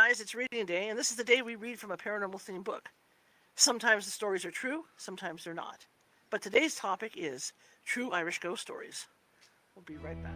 guys, it's reading day, and this is the day we read from a paranormal themed book. Sometimes the stories are true, sometimes they're not. But today's topic is true Irish ghost stories. We'll be right back.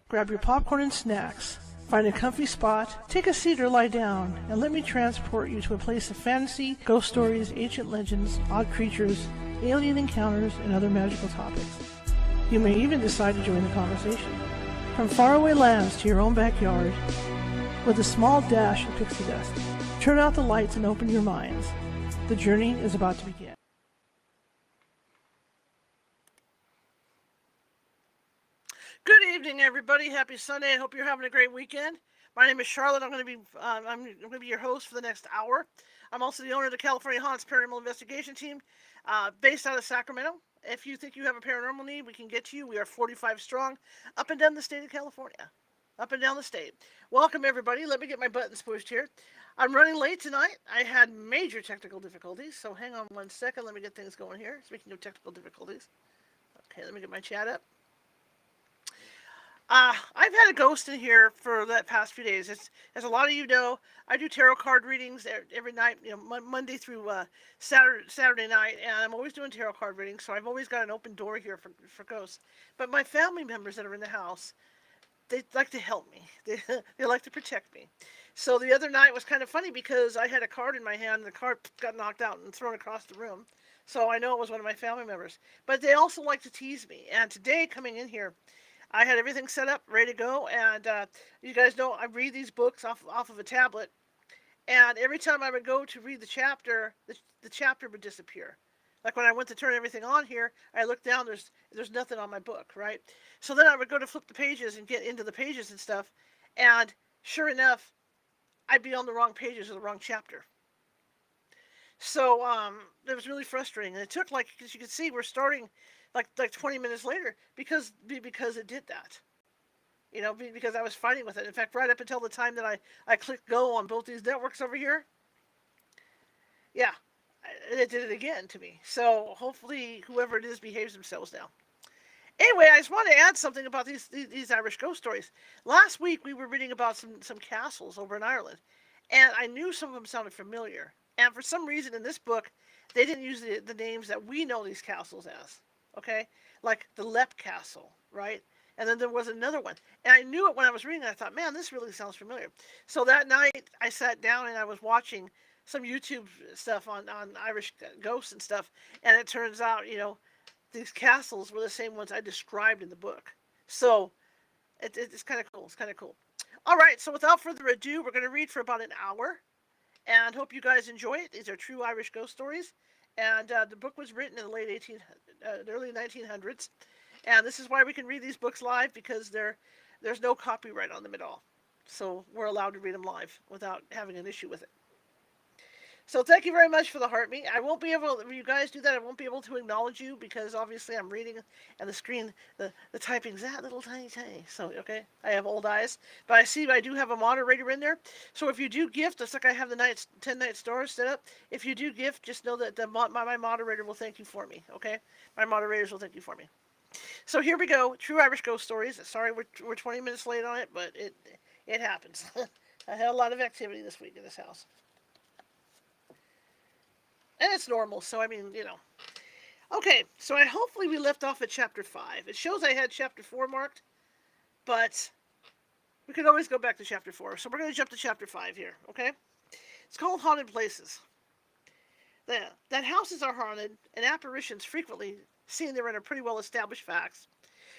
Grab your popcorn and snacks. Find a comfy spot, take a seat or lie down, and let me transport you to a place of fantasy, ghost stories, ancient legends, odd creatures, alien encounters, and other magical topics. You may even decide to join the conversation. From faraway lands to your own backyard, with a small dash of pixie dust, turn out the lights and open your minds. The journey is about to begin. Good evening, everybody. Happy Sunday. I hope you're having a great weekend. My name is Charlotte. I'm going to be your host for the next hour. I'm also the owner of the California Haunts Paranormal Investigation Team, based out of Sacramento. If you think you have a paranormal need, we can get to you. We are 45 strong, up and down the state of California. Up and down the state. Welcome, everybody. Let me get my buttons pushed here. I'm running late tonight. I had major technical difficulties, so hang on one second. Let me get things going here. Speaking of technical difficulties. Okay, let me get my chat up. I've had a ghost in here for the past few days. As a lot of you know, I do tarot card readings every night, Monday through Saturday night, and I'm always doing tarot card readings, so I've always got an open door here for ghosts. But my family members that are in the house, they like to help me. They like to protect me. So the other night was kind of funny because I had a card in my hand, and the card got knocked out and thrown across the room. So I know it was one of my family members. But they also like to tease me. And today, coming in here, I had everything set up, ready to go, and you guys know I read these books off of a tablet, and every time I would go to read the chapter, the chapter would disappear. Like when I went to turn everything on here, I looked down, there's nothing on my book, right? So then I would go to flip the pages and get into the pages and stuff, and sure enough, I'd be on the wrong pages or the wrong chapter. So it was really frustrating, and it took, like, as you can see, we're starting like 20 minutes later because it did that. Because I was fighting with it. In fact, right up until the time that I clicked go on both these networks over here, yeah, it did it again to me. So hopefully whoever it is behaves themselves now. Anyway, I just want to add something about these Irish ghost stories. Last week we were reading about some castles over in Ireland, and I knew some of them sounded familiar. And for some reason in this book, they didn't use the names that we know these castles as. Okay, like the Lep Castle, right? And then there was another one. And I knew it when I was reading it. I thought, man, this really sounds familiar. So that night, I sat down and I was watching some YouTube stuff on Irish ghosts and stuff. And it turns out, these castles were the same ones I described in the book. So it's kind of cool. It's kind of cool. All right, so without further ado, we're going to read for about an hour. And hope you guys enjoy it. These are true Irish ghost stories. And the book was written in the early 1900s. And this is why we can read these books live, because there's no copyright on them at all. So we're allowed to read them live without having an issue with it. So thank you very much for the heart me. I won't be able, when you guys do that, I won't be able to acknowledge you because obviously I'm reading and the screen, the typing's that little tiny. So, okay, I have old eyes. But I see I do have a moderator in there. So if you do gift, just like I have the 10 night stars set up, if you do gift, just know that my moderator will thank you for me, okay? My moderators will thank you for me. So here we go, True Irish Ghost Stories. Sorry we're 20 minutes late on it, but it happens. I had a lot of activity this week in this house. And it's normal, so I mean, Okay, so hopefully we left off at chapter 5. It shows I had chapter 4 marked, but we could always go back to chapter 4. So we're going to jump to chapter 5 here, okay? It's called Haunted Places. That houses are haunted, and apparitions frequently seen therein are pretty well established facts.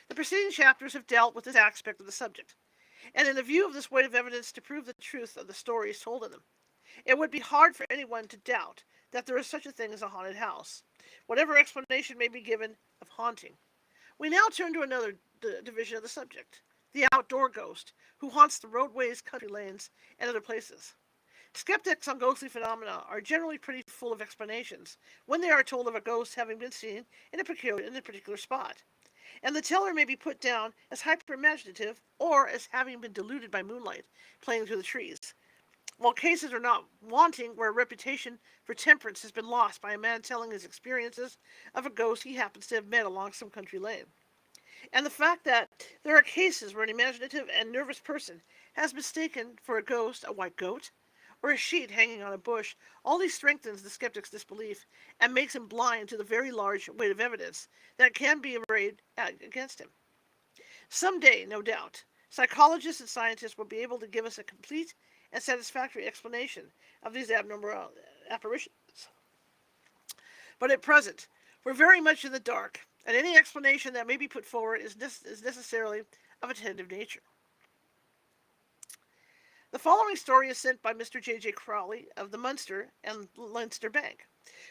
The preceding chapters have dealt with this aspect of the subject, and in the view of this weight of evidence to prove the truth of the stories told in them, it would be hard for anyone to doubt that there is such a thing as a haunted house, whatever explanation may be given of haunting. We now turn to another division of the subject, the outdoor ghost, who haunts the roadways, country lanes, and other places. Skeptics on ghostly phenomena are generally pretty full of explanations when they are told of a ghost having been seen in a particular spot. and the teller may be put down as hyper-imaginative or as having been deluded by moonlight playing through the trees, while cases are not wanting where a reputation for temperance has been lost by a man telling his experiences of a ghost he happens to have met along some country lane. And the fact that there are cases where an imaginative and nervous person has mistaken for a ghost a white goat, or a sheet hanging on a bush, all these strengthens the skeptic's disbelief and makes him blind to the very large weight of evidence that can be arrayed against him. Some day, no doubt, psychologists and scientists will be able to give us a complete and satisfactory explanation of these abnormal apparitions. But at present, we're very much in the dark, and any explanation that may be put forward is necessarily of a tentative nature. The following story is sent by Mr. J. J. Crowley of the Munster and Leinster Bank,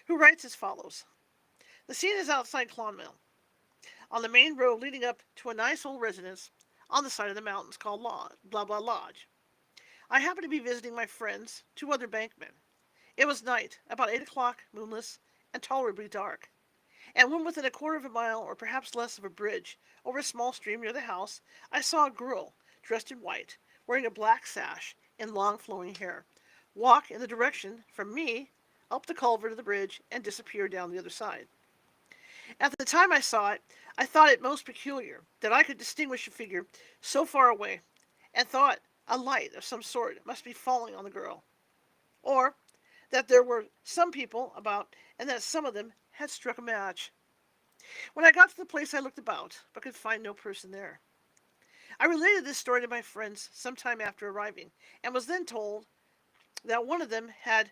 who writes as follows. The scene is outside Clonmel, on the main road leading up to a nice old residence on the side of the mountains called Blah Blah Lodge. I happened to be visiting my friends, 2 other bankmen. It was night, about 8 o'clock, moonless, and tolerably dark. And when within a quarter of a mile, or perhaps less, of a bridge over a small stream near the house, I saw a girl, dressed in white, wearing a black sash and long flowing hair, walk in the direction from me up the culvert of the bridge and disappear down the other side. At the time I saw it, I thought it most peculiar that I could distinguish a figure so far away, and thought a light of some sort must be falling on the girl, or that there were some people about and that some of them had struck a match. When I got to the place I looked about, but could find no person there. I related this story to my friends some time after arriving, and was then told that one of them had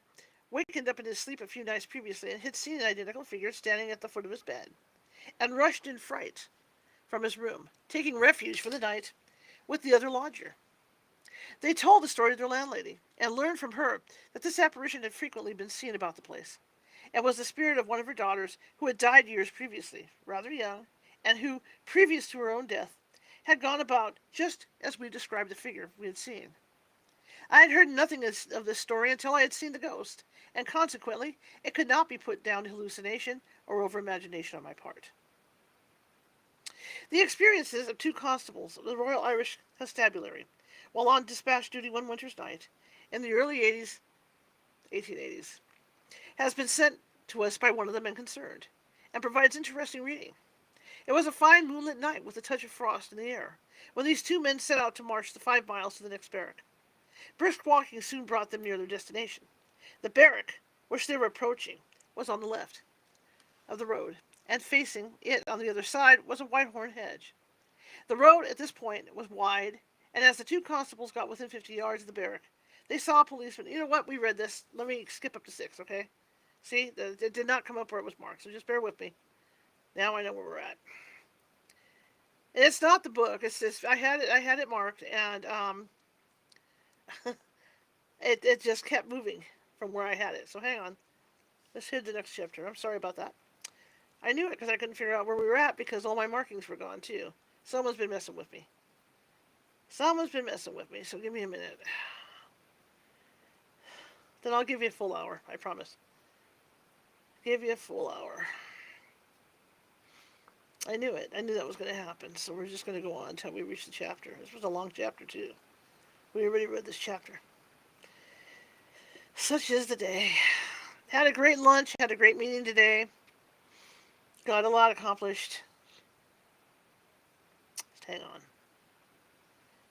wakened up in his sleep a few nights previously and had seen an identical figure standing at the foot of his bed, and rushed in fright from his room, taking refuge for the night with the other lodger. They told the story to their landlady, and learned from her that this apparition had frequently been seen about the place, and was the spirit of one of her daughters who had died years previously, rather young, and who, previous to her own death, had gone about just as we described the figure we had seen. I had heard nothing of this story until I had seen the ghost, and consequently it could not be put down to hallucination or over-imagination on my part. The experiences of 2 constables of the Royal Irish Constabulary, while on dispatch duty one winter's night, in the early 1880s, has been sent to us by one of the men concerned, and provides interesting reading. It was a fine moonlit night with a touch of frost in the air, when these 2 men set out to march the 5 miles to the next barrack. Brisk walking soon brought them near their destination. The barrack, which they were approaching, was on the left of the road, and facing it on the other side was a whitethorn hedge. The road at this point was wide, and as the 2 constables got within 50 yards of the barrack, they saw a policeman. You know what? We read this. Let me skip up to 6, okay? See, it did not come up where it was marked, so just bear with me. Now I know where we're at. And it's not the book. It's just I had it marked, and it just kept moving from where I had it. So hang on. Let's hit the next chapter. I'm sorry about that. I knew it because I couldn't figure out where we were at because all my markings were gone too. Someone's been messing with me. So give me a minute. Then I'll give you a full hour, I promise. Give you a full hour. I knew it. I knew that was going to happen. So we're just going to go on until we reach the chapter. This was a long chapter too. We already read this chapter. Such is the day. Had a great lunch. Had a great meeting today. Got a lot accomplished. Just hang on.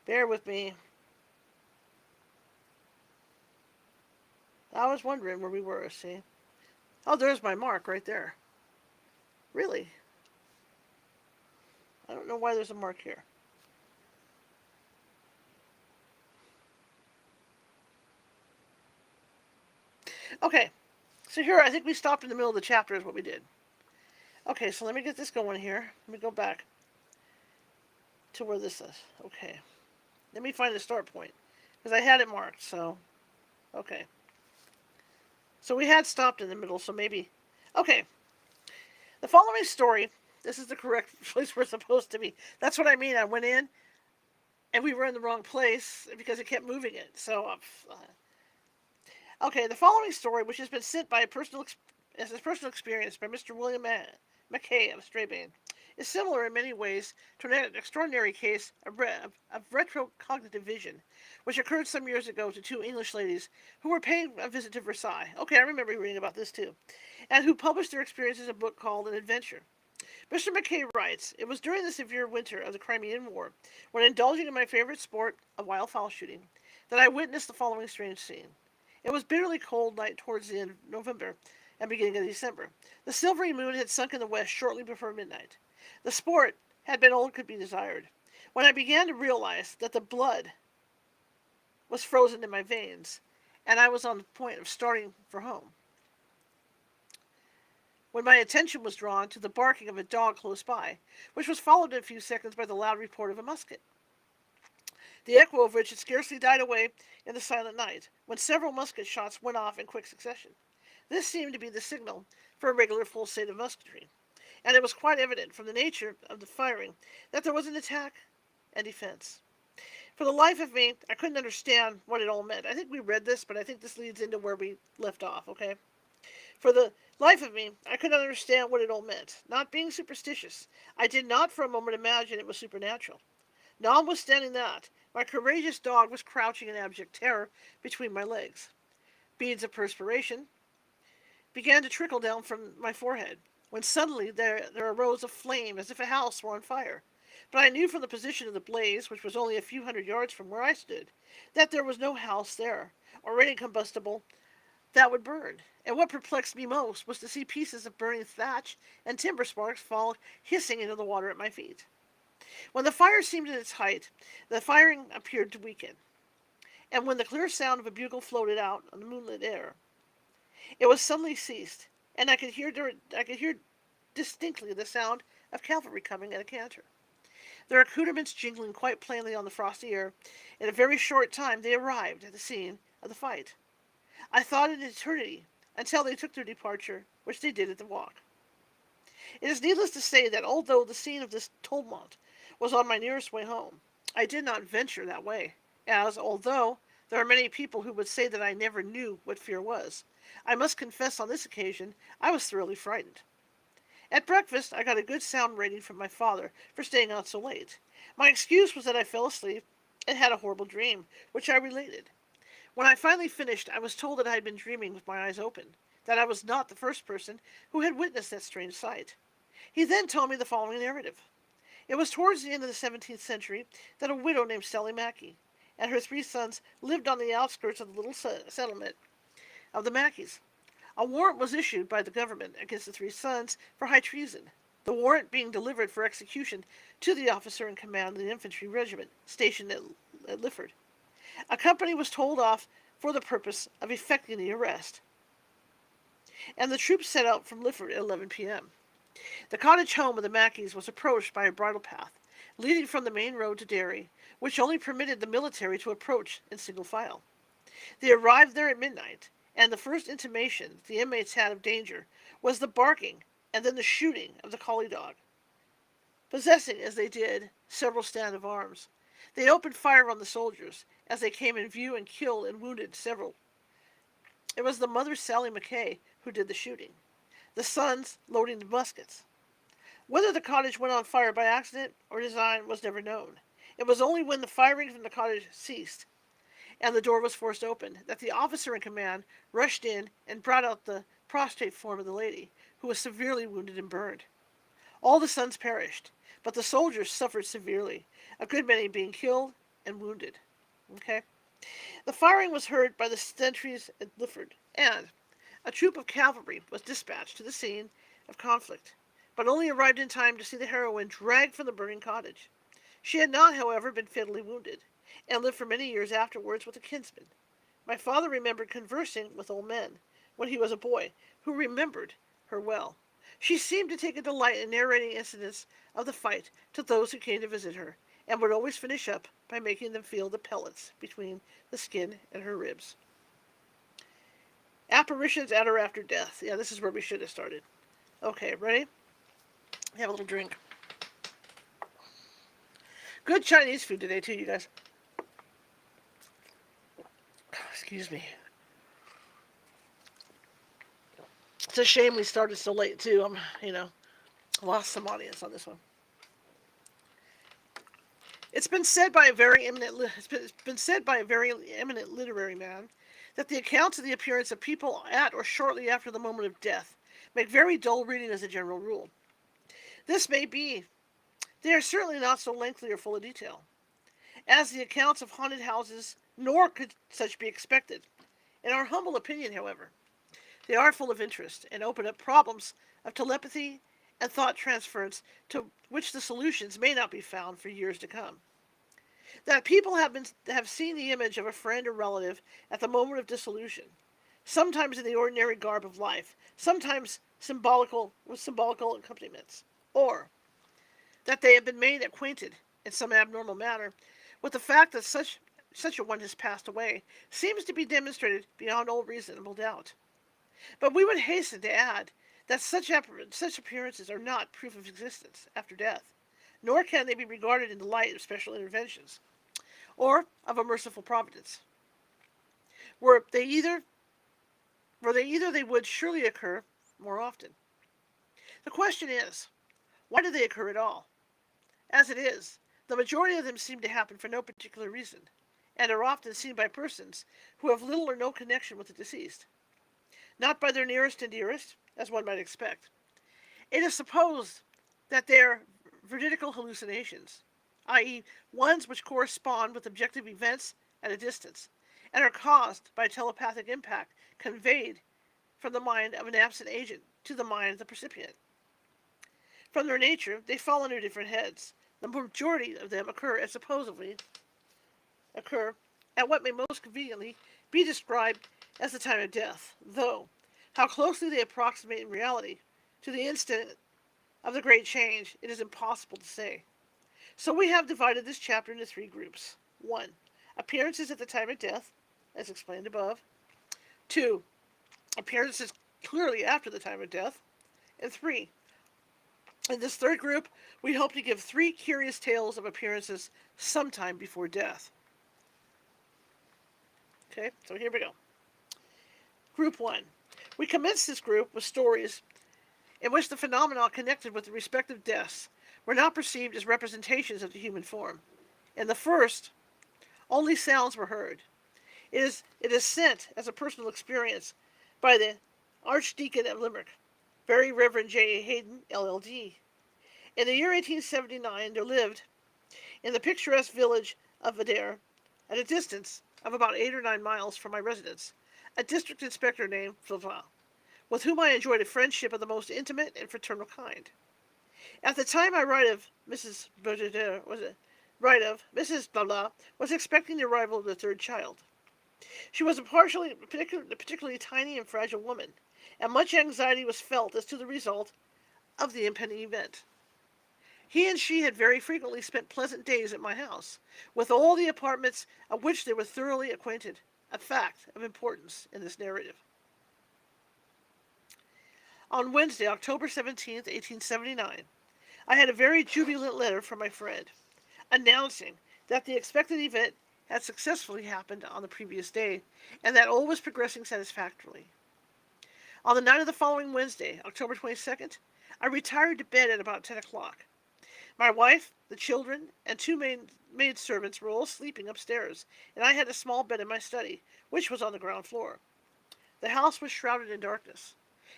Bear with me. I was wondering where we were, see? Oh, there's my mark right there. Really? I don't know why there's a mark here. Okay, so here I think we stopped in the middle of the chapter is what we did. Okay, so let me get this going here. Let me go back to where this is. Okay. Let me find the start point. Because I had it marked, so... Okay. So we had stopped in the middle, so maybe... Okay. The following story, this is the correct place we're supposed to be. That's what I mean. I went in, and we were in the wrong place because it kept moving it. So, okay, the following story, which has been sent by as a personal experience by Mr. William Mackay of Strabane, is similar in many ways to an extraordinary case of retrocognitive vision, which occurred some years ago to two English ladies who were paying a visit to Versailles. Okay, I remember reading about this too, and who published their experiences in a book called An Adventure. Mr. McKay writes, "It was during the severe winter of the Crimean War, when indulging in my favorite sport of wildfowl shooting, that I witnessed the following strange scene. It was bitterly cold night towards the end of November and beginning of December. The silvery moon had sunk in the west shortly before midnight. The sport had been all that could be desired, when I began to realize that the blood was frozen in my veins, and I was on the point of starting for home, when my attention was drawn to the barking of a dog close by, which was followed in a few seconds by the loud report of a musket, the echo of which had scarcely died away in the silent night, when several musket shots went off in quick succession. This seemed to be the signal for a regular full state of musketry, and it was quite evident from the nature of the firing that there was an attack and defense. For the life of me, I couldn't understand what it all meant. I think we read this, but I think this leads into where we left off, okay? For the life of me, I could not understand what it all meant. Not being superstitious, I did not for a moment imagine it was supernatural. Notwithstanding that, my courageous dog was crouching in abject terror between my legs. Beads of perspiration began to trickle down from my forehead, when suddenly there arose a flame as if a house were on fire. But I knew from the position of the blaze, which was only a few hundred yards from where I stood, that there was no house there, or any combustible that would burn. And what perplexed me most was to see pieces of burning thatch and timber sparks fall hissing into the water at my feet. When the fire seemed at its height, the firing appeared to weaken, and when the clear sound of a bugle floated out on the moonlit air, it was suddenly ceased, and I could hear distinctly the sound of cavalry coming at a canter, their accoutrements jingling quite plainly on the frosty air. In a very short time they arrived at the scene of the fight. I thought an eternity until they took their departure, which they did at the walk. It is needless to say that although the scene of this tumult was on my nearest way home, I did not venture that way, as, although there are many people who would say that I never knew what fear was, I must confess on this occasion I was thoroughly frightened. At breakfast, I got a good sound rating from my father for staying out so late. My excuse was that I fell asleep and had a horrible dream, which I related. When I finally finished, I was told that I had been dreaming with my eyes open, that I was not the first person who had witnessed that strange sight. He then told me the following narrative. It was towards the end of the 17th century that a widow named Sally Mackey and her three sons lived on the outskirts of the little settlement of the Mackeys. A warrant was issued by the government against the three sons for high treason, the warrant being delivered for execution to the officer in command of the infantry regiment stationed at Lifford. A company was told off for the purpose of effecting the arrest, and the troops set out from Lifford at 11 p.m. The cottage home of the Mackeys was approached by a bridle path, leading from the main road to Derry, which only permitted the military to approach in single file. They arrived there at midnight, and the first intimation the inmates had of danger was the barking and then the shooting of the collie dog. Possessing, as they did, several stand of arms, they opened fire on the soldiers as they came in view and killed and wounded several. It was the mother, Sally McKay, who did the shooting, the sons loading the muskets. Whether the cottage went on fire by accident or design was never known. It was only when the firing from the cottage ceased and the door was forced open that the officer in command rushed in and brought out the prostrate form of the lady, who was severely wounded and burned. All the sons perished, but the soldiers suffered severely, a good many being killed and wounded. Okay? The firing was heard by the sentries at Lifford, and a troop of cavalry was dispatched to the scene of conflict, but only arrived in time to see the heroine dragged from the burning cottage. She had not, however, been fatally wounded, and lived for many years afterwards with a kinsman. My father remembered conversing with old men, when he was a boy, who remembered her well. She seemed to take a delight in narrating incidents of the fight to those who came to visit her, and would always finish up by making them feel the pellets between the skin and her ribs. Apparitions at or after death. Yeah, this is where we should have started. Okay, ready? Have a little drink. Good Chinese food today, too, you guys. Excuse me. It's a shame we started so late, too. Lost some audience on this one. It's been said by a very eminent literary man that the accounts of the appearance of people at or shortly after the moment of death make very dull reading as a general rule. This may be. They are certainly not so lengthy or full of detail as the accounts of haunted houses, nor could such be expected. In our humble opinion, however, they are full of interest and open up problems of telepathy and thought transference to which the solutions may not be found for years to come. That people have seen the image of a friend or relative at the moment of dissolution, sometimes in the ordinary garb of life, sometimes symbolical accompaniments, or that they have been made acquainted in some abnormal manner with the fact that such a one has passed away, seems to be demonstrated beyond all reasonable doubt. But we would hasten to add that such appearances are not proof of existence after death, nor can they be regarded in the light of special interventions or of a merciful providence. Were they either, they would surely occur more often. The question is, why do they occur at all? As it is, the majority of them seem to happen for no particular reason, and are often seen by persons who have little or no connection with the deceased. Not by their nearest and dearest, as one might expect. It is supposed that they are veridical hallucinations, i.e., ones which correspond with objective events at a distance, and are caused by telepathic impact conveyed from the mind of an absent agent to the mind of the recipient. From their nature, they fall under different heads. The majority of them supposedly occur at what may most conveniently be described as the time of death, though how closely they approximate in reality to the instant of the great change, it is impossible to say. So we have divided this chapter into three groups. 1. Appearances at the time of death, as explained above. 2. Appearances clearly after the time of death. And 3. In this third group, we hope to give 3 curious tales of appearances sometime before death. Okay, so here we go. Group 1. We commence this group with stories in which the phenomena connected with the respective deaths were not perceived as representations of the human form. In the first, only sounds were heard. It is sent as a personal experience by the Archdeacon of Limerick, Very Reverend J. A. Hayden, LLD. In the year 1879, there lived, in the picturesque village of Adair, at a distance of about 8 or 9 miles from my residence, a district inspector named Flavin, with whom I enjoyed a friendship of the most intimate and fraternal kind. At the time I write of, Mrs. Blah was expecting the arrival of the third child. She was a particularly tiny and fragile woman, and much anxiety was felt as to the result of the impending event. He and she had very frequently spent pleasant days at my house, with all the apartments of which they were thoroughly acquainted, a fact of importance in this narrative. On Wednesday, October 17th, 1879, I had a very jubilant letter from my friend, announcing that the expected event had successfully happened on the previous day, and that all was progressing satisfactorily. On the night of the following Wednesday, October 22nd, I retired to bed at about 10 o'clock. My wife, the children, and 2 maidservants were all sleeping upstairs, and I had a small bed in my study, which was on the ground floor. The house was shrouded in darkness,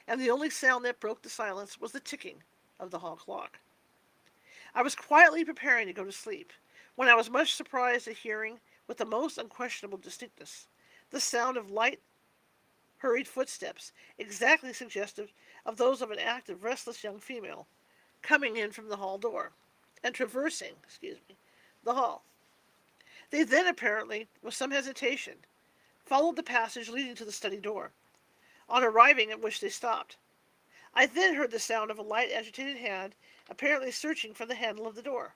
and the only sound that broke the silence was the ticking of the hall clock. I was quietly preparing to go to sleep, when I was much surprised at hearing, with the most unquestionable distinctness, the sound of light, hurried footsteps, exactly suggestive of those of an active, restless young female, coming in from the hall door, and traversing, the hall. They then apparently, with some hesitation, followed the passage leading to the study door, on arriving at which they stopped. I then heard the sound of a light, agitated hand, apparently searching for the handle of the door.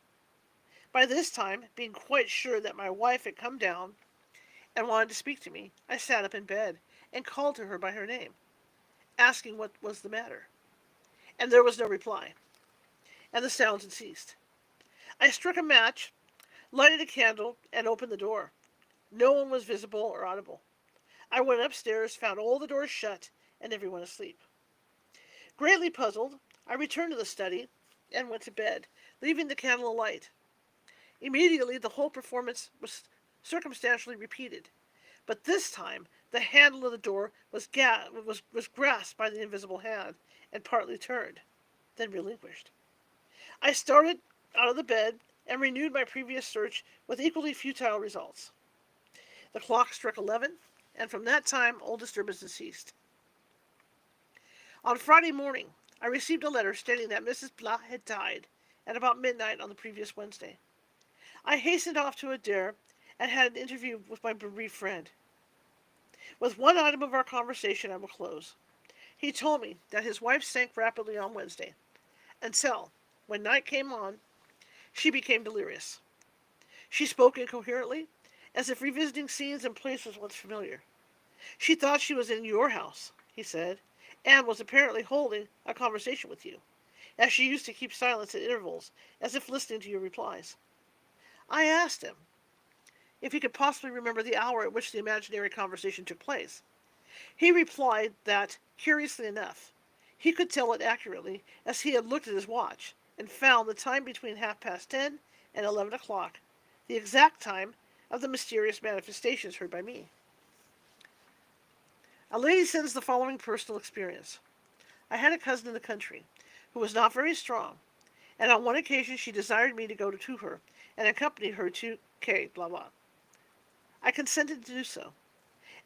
By this time, being quite sure that my wife had come down and wanted to speak to me, I sat up in bed and called to her by her name, asking what was the matter. And there was no reply, and the sounds had ceased. I struck a match, lighted a candle, and opened the door. No one was visible or audible. I went upstairs, found all the doors shut, and everyone asleep. Greatly puzzled, I returned to the study and went to bed, leaving the candle alight. Immediately, the whole performance was circumstantially repeated, but this time the handle of the door was grasped by the invisible hand and partly turned, then relinquished. I started out of the bed and renewed my previous search with equally futile results. The clock struck 11, and from that time all disturbances ceased. On Friday morning, I received a letter stating that Mrs. Blah had died at about midnight on the previous Wednesday. I hastened off to Adair and had an interview with my bereaved friend. With one item of our conversation I will close. He told me that his wife sank rapidly on Wednesday, until, when night came on, she became delirious. She spoke incoherently, as if revisiting scenes and places once familiar. She thought she was in your house, he said, and was apparently holding a conversation with you, as she used to keep silence at intervals, as if listening to your replies. I asked him if he could possibly remember the hour at which the imaginary conversation took place. He replied that, curiously enough, he could tell it accurately, as he had looked at his watch, and found the time between 10:30 and 11 o'clock, the exact time of the mysterious manifestations heard by me. A lady sends the following personal experience. I had a cousin in the country who was not very strong, and on one occasion she desired me to go to her and accompany her to K. blah blah. I consented to do so,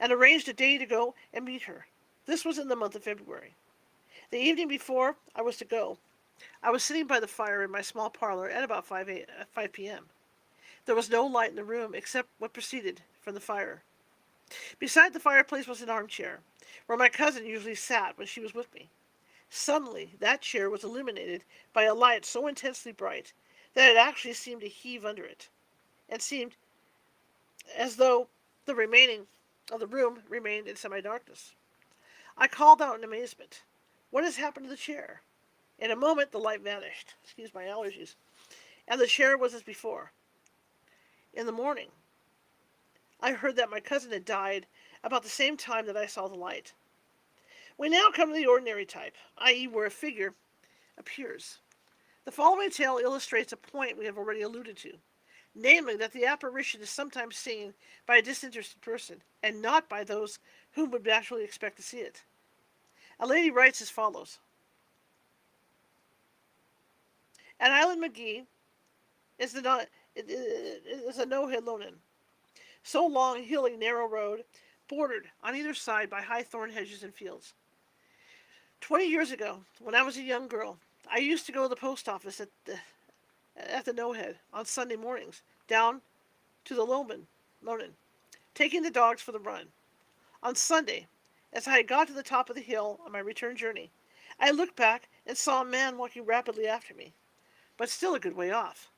and arranged a day to go and meet her. This was in the month of February. The evening before I was to go, I was sitting by the fire in my small parlor at about 5 p.m. There was no light in the room except what proceeded from the fire. Beside the fireplace was an armchair, where my cousin usually sat when she was with me. Suddenly, that chair was illuminated by a light so intensely bright that it actually seemed to heave under it, and seemed as though the remaining of the room remained in semi-darkness. I called out in amazement, "What has happened to the chair?" In a moment the light vanished, excuse my allergies, and the chair was as before. In the morning, I heard that my cousin had died about the same time that I saw the light. We now come to the ordinary type, i.e. where a figure appears. The following tale illustrates a point we have already alluded to, namely that the apparition is sometimes seen by a disinterested person, and not by those whom would naturally expect to see it. A lady writes as follows. At Island McGee is a no-head lonin. So long, hilly, narrow road, bordered on either side by high thorn hedges and fields. 20 years ago, when I was a young girl, I used to go to the post office at the no-head on Sunday mornings, down to the lonin, taking the dogs for the run. On Sunday, as I got to the top of the hill on my return journey, I looked back and saw a man walking rapidly after me, but still a good way off.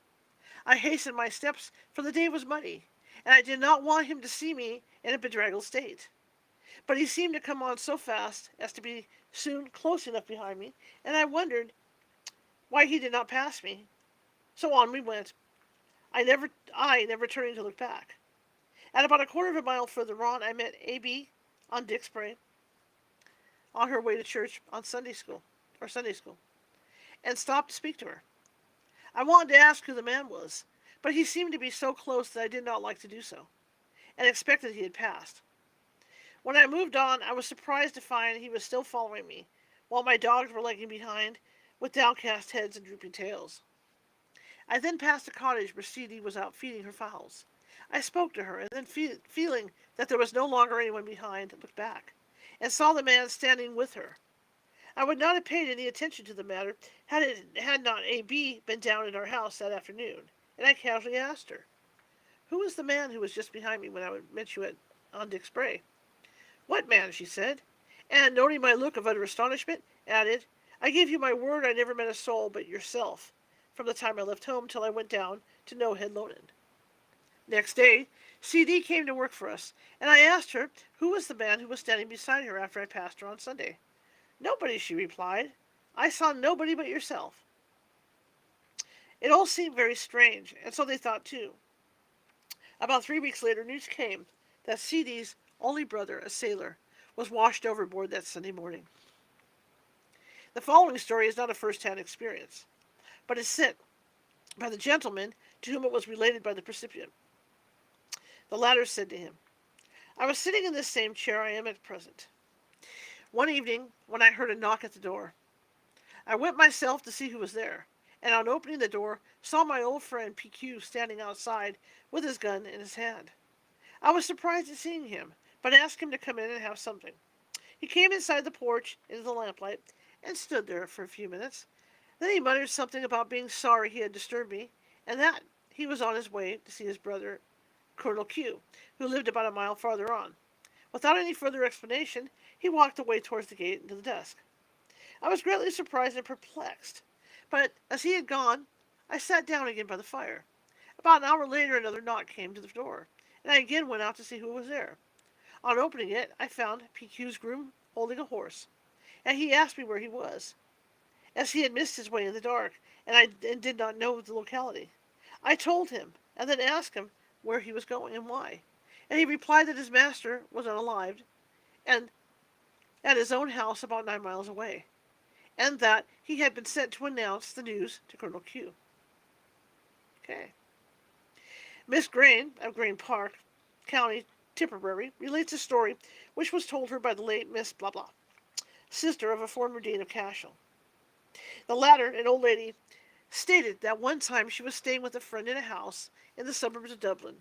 I hastened my steps, for the day was muddy, and I did not want him to see me in a bedraggled state. But he seemed to come on so fast as to be soon close enough behind me, and I wondered why he did not pass me. So on we went, I never turning to look back. At about a quarter of a mile further on, I met A.B. on Dick Spray, on her way to church on Sunday school, and stopped to speak to her. I wanted to ask who the man was, but he seemed to be so close that I did not like to do so, and expected he had passed. When I moved on, I was surprised to find he was still following me, while my dogs were lagging behind, with downcast heads and drooping tails. I then passed a cottage where C.D. was out feeding her fowls. I spoke to her, and then feeling that there was no longer anyone behind, looked back, and saw the man standing with her. I would not have paid any attention to the matter had not A.B. been down at our house that afternoon, and I casually asked her, "Who was the man who was just behind me when I met you on Dick Spray?" "What man?" she said, and, noting my look of utter astonishment, added, "I give you my word I never met a soul but yourself, from the time I left home till I went down to No Head Lonin." Next day, C.D. came to work for us, and I asked her who was the man who was standing beside her after I passed her on Sunday. "Nobody," she replied. "I saw nobody but yourself." It all seemed very strange, and so they thought too. About 3 weeks later, news came that C.D.'s only brother, a sailor, was washed overboard that Sunday morning. The following story is not a first-hand experience, but is sent by the gentleman to whom it was related by the recipient. The latter said to him, "I was sitting in this same chair I am at present, one evening when I heard a knock at the door. I went myself to see who was there, and on opening the door saw my old friend PQ standing outside with his gun in his hand. I was surprised at seeing him, but asked him to come in and have something. He came inside the porch into the lamplight and stood there for a few minutes. Then he muttered something about being sorry he had disturbed me, and that he was on his way to see his brother, Colonel Q, who lived about a mile farther on. Without any further explanation, he walked away towards the gate into the dusk. I was greatly surprised and perplexed, but as he had gone, I sat down again by the fire. About an hour later another knock came to the door, and I again went out to see who was there. On opening it, I found PQ's groom holding a horse, and he asked me where he was, as he had missed his way in the dark, and did not know the locality. I told him, and then asked him where he was going and why, and he replied that his master was unalived, and at his own house about 9 miles away, and that he had been sent to announce the news to Colonel Q. Okay. Miss Grain of Grain Park, County, Tipperary, relates a story which was told her by the late Miss Blah Blah, sister of a former dean of Cashel. The latter, an old lady, stated that one time she was staying with a friend in a house in the suburbs of Dublin.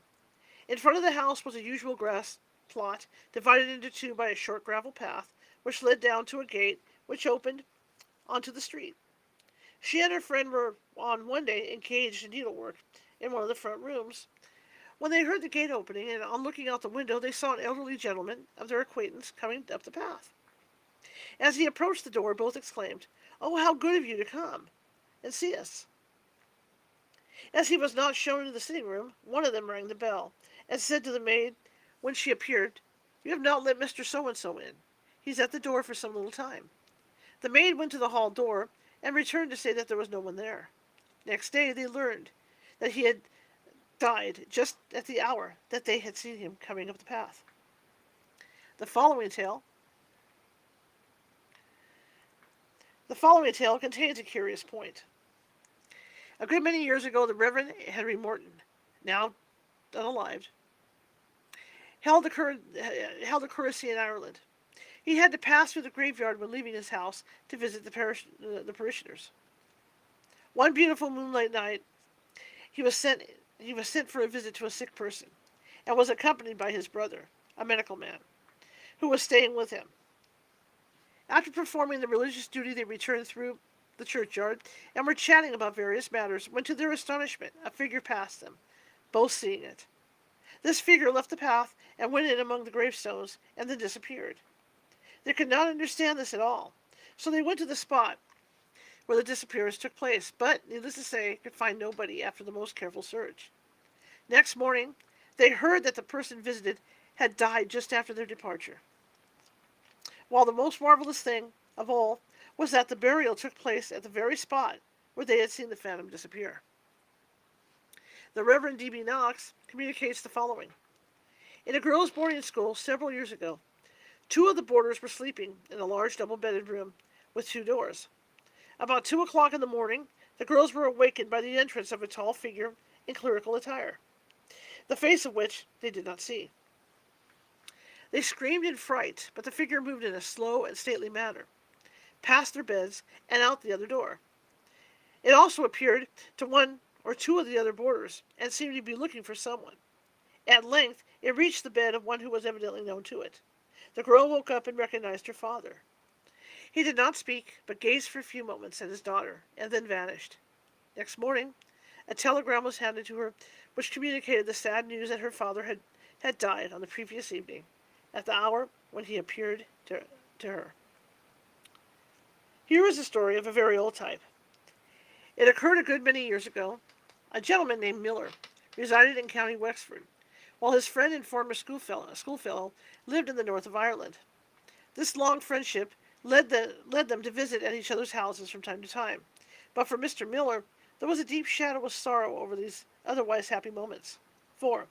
In front of the house was a usual grass plot, divided into two by a short gravel path, which led down to a gate which opened onto the street. She and her friend were on one day engaged in needlework in one of the front rooms, when they heard the gate opening, and on looking out the window they saw an elderly gentleman of their acquaintance coming up the path. As he approached the door, both exclaimed, "Oh, how good of you to come and see us." As he was not shown into the sitting room, one of them rang the bell, and said to the maid when she appeared, "You have not let Mr. So-and-so in. He's at the door for some little time." The maid went to the hall door, and returned to say that there was no one there. Next day they learned that he had died just at the hour that they had seen him coming up the path. The following tale contains a curious point. A good many years ago, the Reverend Henry Morton, now unalived, held a curacy in Ireland. He had to pass through the graveyard when leaving his house to visit the parishioners. One beautiful moonlight night, he was sent for a visit to a sick person, and was accompanied by his brother, a medical man, who was staying with him. After performing the religious duty, they returned through the churchyard, and were chatting about various matters, when to their astonishment a figure passed them, both seeing it. This figure left the path, and went in among the gravestones, and then disappeared. They could not understand this at all, so they went to the spot where the disappearance took place, but, needless to say, could find nobody after the most careful search. Next morning, they heard that the person visited had died just after their departure. While the most marvelous thing of all was that the burial took place at the very spot where they had seen the phantom disappear. The Reverend D.B. Knox communicates the following. In a girls' boarding school several years ago, 2 of the boarders were sleeping in a large double-bedded room with 2 doors. About 2 o'clock in the morning, the girls were awakened by the entrance of a tall figure in clerical attire, the face of which they did not see. They screamed in fright, but the figure moved in a slow and stately manner, past their beds, and out the other door. It also appeared to 1 or 2 of the other boarders, and seemed to be looking for someone. At length, it reached the bed of one who was evidently known to it. The girl woke up and recognized her father. He did not speak, but gazed for a few moments at his daughter, and then vanished. Next morning, a telegram was handed to her, which communicated the sad news that her father had died on the previous evening, at the hour when he appeared to her. Here is a story of a very old type. It occurred a good many years ago. A gentleman named Miller resided in County Wexford, while his friend and former schoolfellow lived in the north of Ireland. This long friendship led them to visit at each other's houses from time to time, but for Mr. Miller there was a deep shadow of sorrow over these otherwise happy moments. For,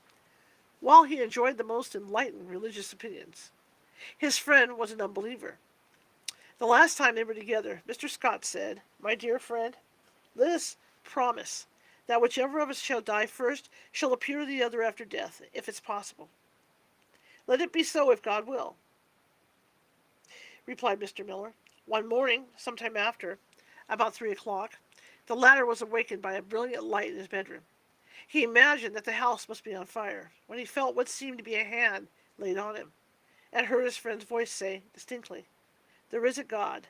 while he enjoyed the most enlightened religious opinions, his friend was an unbeliever. The last time they were together, Mr. Scott said, "My dear friend, let us promise that whichever of us shall die first shall appear to the other after death, if it's possible. Let it be so if God will, replied Mr. Miller. One morning, sometime after, about 3 o'clock, the latter was awakened by a brilliant light in his bedroom. He imagined that the house must be on fire, when he felt what seemed to be a hand laid on him, and heard his friend's voice say distinctly, "There is a God,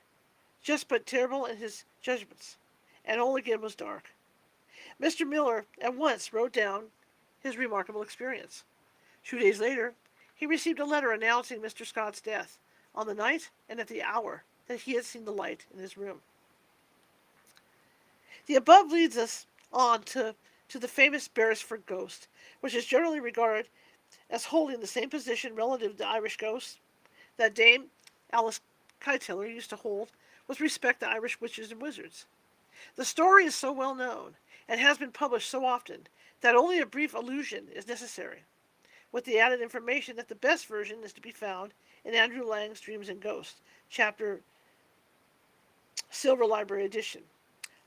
just but terrible in his judgments," and all again was dark. Mr. Miller at once wrote down his remarkable experience. 2 days later, he received a letter announcing Mr. Scott's death, on the night and at the hour that he had seen the light in his room. The above leads us on to the famous Beresford ghost, which is generally regarded as holding the same position relative to Irish ghosts that Dame Alice Kytiller used to hold with respect to Irish witches and wizards. The story is so well known, and has been published so often, that only a brief allusion is necessary, with the added information that the best version is to be found in Andrew Lang's Dreams and Ghosts, chapter Silver Library edition.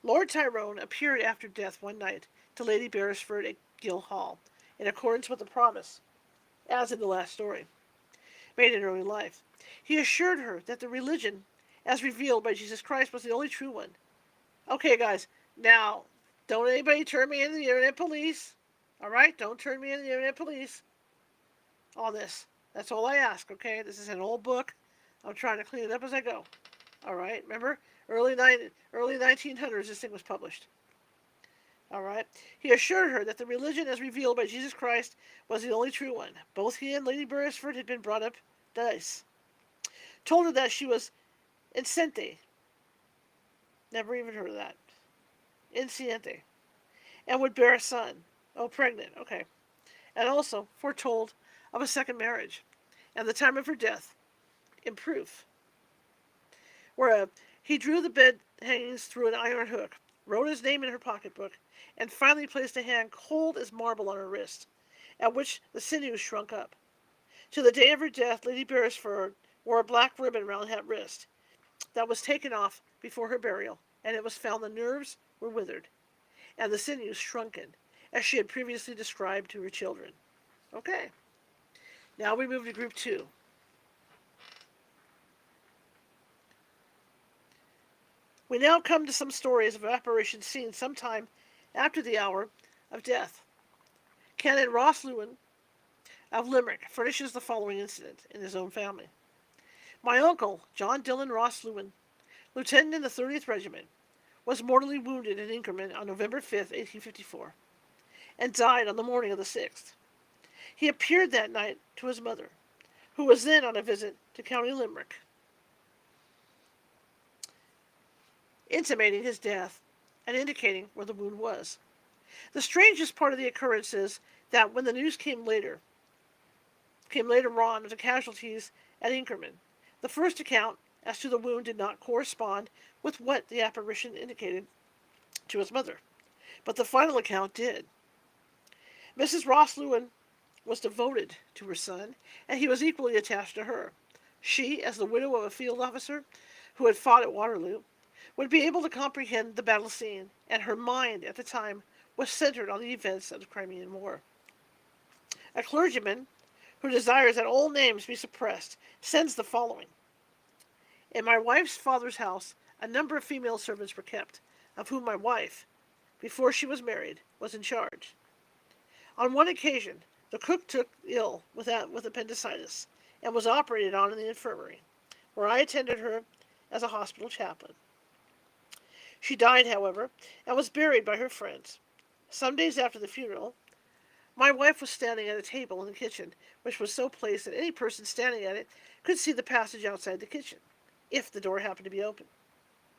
Lord Tyrone appeared after death one night to Lady Beresford at Gill Hall, in accordance with the promise, as in the last story, made in early life. He assured her that the religion, as revealed by Jesus Christ, was the only true one. Okay, guys, now, don't anybody turn me into the internet police. All right? Don't turn me into the internet police on this. That's all I ask, okay? This is an old book. I'm trying to clean it up as I go. All right? Remember? Early 1900s, this thing was published. All right? He assured her that the religion as revealed by Jesus Christ was the only true one. Both he and Lady Beresford had been brought up thus. Told her that she was enceinte. Never even heard of that. Enceinte. And would bear a son. Oh, pregnant. Okay. And also foretold of a second marriage, and the time of her death, in proof. Whereof he drew the bed hangings through an iron hook, wrote his name in her pocketbook, and finally placed a hand cold as marble on her wrist, at which the sinews shrunk up. To the day of her death, Lady Beresford wore a black ribbon round that wrist, that was taken off before her burial, and it was found the nerves were withered, and the sinews shrunken, as she had previously described to her children. Okay. Now we move to group 2. We now come to some stories of apparitions seen sometime after the hour of death. Canon Ross Lewin of Limerick furnishes the following incident in his own family. My uncle, John Dillon Ross Lewin, lieutenant in the 30th Regiment, was mortally wounded in Inkerman on November 5, 1854, and died on the morning of the 6th. He appeared that night to his mother, who was then on a visit to County Limerick, intimating his death and indicating where the wound was. The strangest part of the occurrence is that when the news came later on of the casualties at Inkerman, the first account as to the wound did not correspond with what the apparition indicated to his mother, but the final account did. Mrs. Ross Lewin was devoted to her son, and he was equally attached to her. She, as the widow of a field officer who had fought at Waterloo, would be able to comprehend the battle scene, and her mind at the time was centered on the events of the Crimean War. A clergyman, who desires that all names be suppressed, sends the following. In my wife's father's house, a number of female servants were kept, of whom my wife, before she was married, was in charge. On one occasion, the cook took ill with appendicitis, and was operated on in the infirmary, where I attended her as a hospital chaplain. She died, however, and was buried by her friends. Some days after the funeral, my wife was standing at a table in the kitchen, which was so placed that any person standing at it could see the passage outside the kitchen, if the door happened to be open.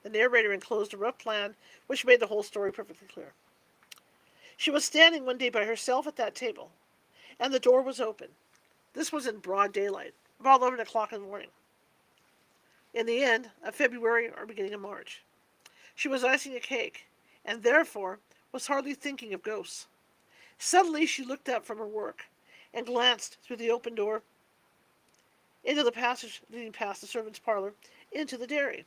The narrator enclosed a rough plan, which made the whole story perfectly clear. She was standing one day by herself at that table, and the door was open. This was in broad daylight, about 11 o'clock in the morning, in the end of February or beginning of March. She was icing a cake, and therefore was hardly thinking of ghosts. Suddenly she looked up from her work, and glanced through the open door into the passage leading past the servants' parlor into the dairy.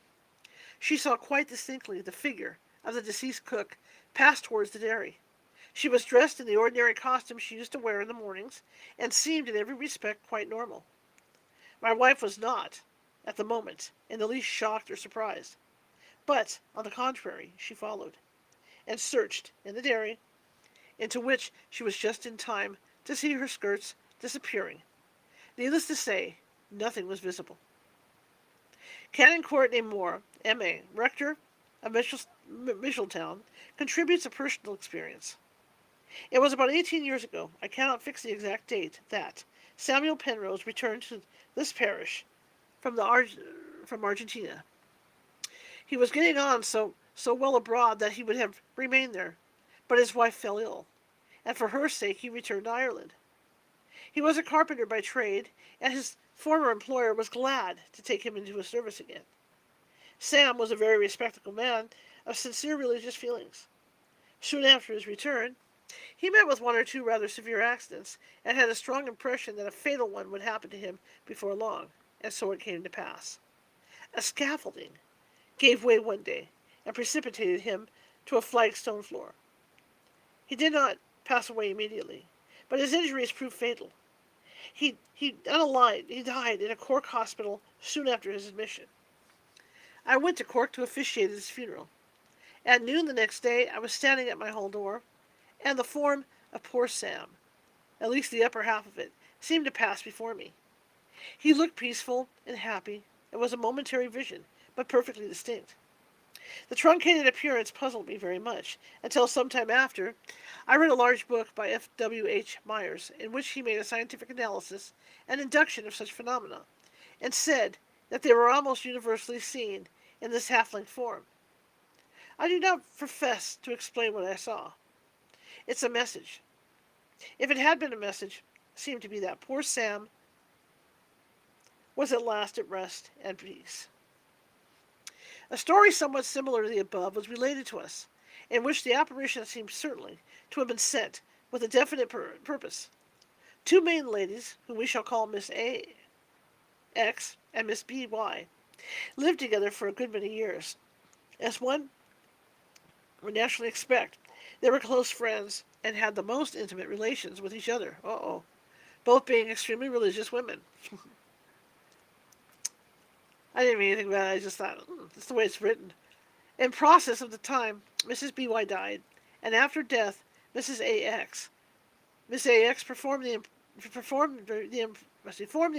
She saw quite distinctly the figure of the deceased cook pass towards the dairy, She was dressed in the ordinary costume she used to wear in the mornings, and seemed in every respect quite normal. My wife was not, at the moment, in the least shocked or surprised, but, on the contrary, she followed, and searched, in the dairy, into which she was just in time to see her skirts disappearing. Needless to say, nothing was visible. Canon Courtney Moore, M.A., rector of Mitchelltown, contributes a personal experience. It was about 18 years ago, I cannot fix the exact date, that Samuel Penrose returned to this parish from Argentina. He was getting on so well abroad that he would have remained there, but his wife fell ill, and for her sake he returned to Ireland. He was a carpenter by trade, and his former employer was glad to take him into his service again. Sam was a very respectable man of sincere religious feelings. Soon after his return, he met with one or two rather severe accidents, and had a strong impression that a fatal one would happen to him before long, and so it came to pass. A scaffolding gave way one day, and precipitated him to a flagstone floor. He did not pass away immediately, but his injuries proved fatal. He died in a Cork hospital soon after his admission. I went to Cork to officiate his funeral. At noon the next day I was standing at my hall door, and the form of poor Sam, at least the upper half of it, seemed to pass before me. He looked peaceful and happy. It was a momentary vision, but perfectly distinct. The truncated appearance puzzled me very much, until some time after I read a large book by F. W. H. Myers, in which he made a scientific analysis and induction of such phenomena, and said that they were almost universally seen in this half-length form. I do not profess to explain what I saw. It's a message. If it had been a message, it seemed to be that poor Sam was at last at rest and peace. A story somewhat similar to the above was related to us, in which the apparition seemed certainly to have been sent with a definite purpose. Two maiden ladies, whom we shall call Miss A. X. and Miss B. Y., lived together for a good many years. As one would naturally expect, they were close friends and had the most intimate relations with each other. Both being extremely religious women. I didn't mean anything bad. I just thought, that's the way it's written. In process of the time, Mrs. B.Y. died, and after death, Mrs. A.X. Miss A.X. formed the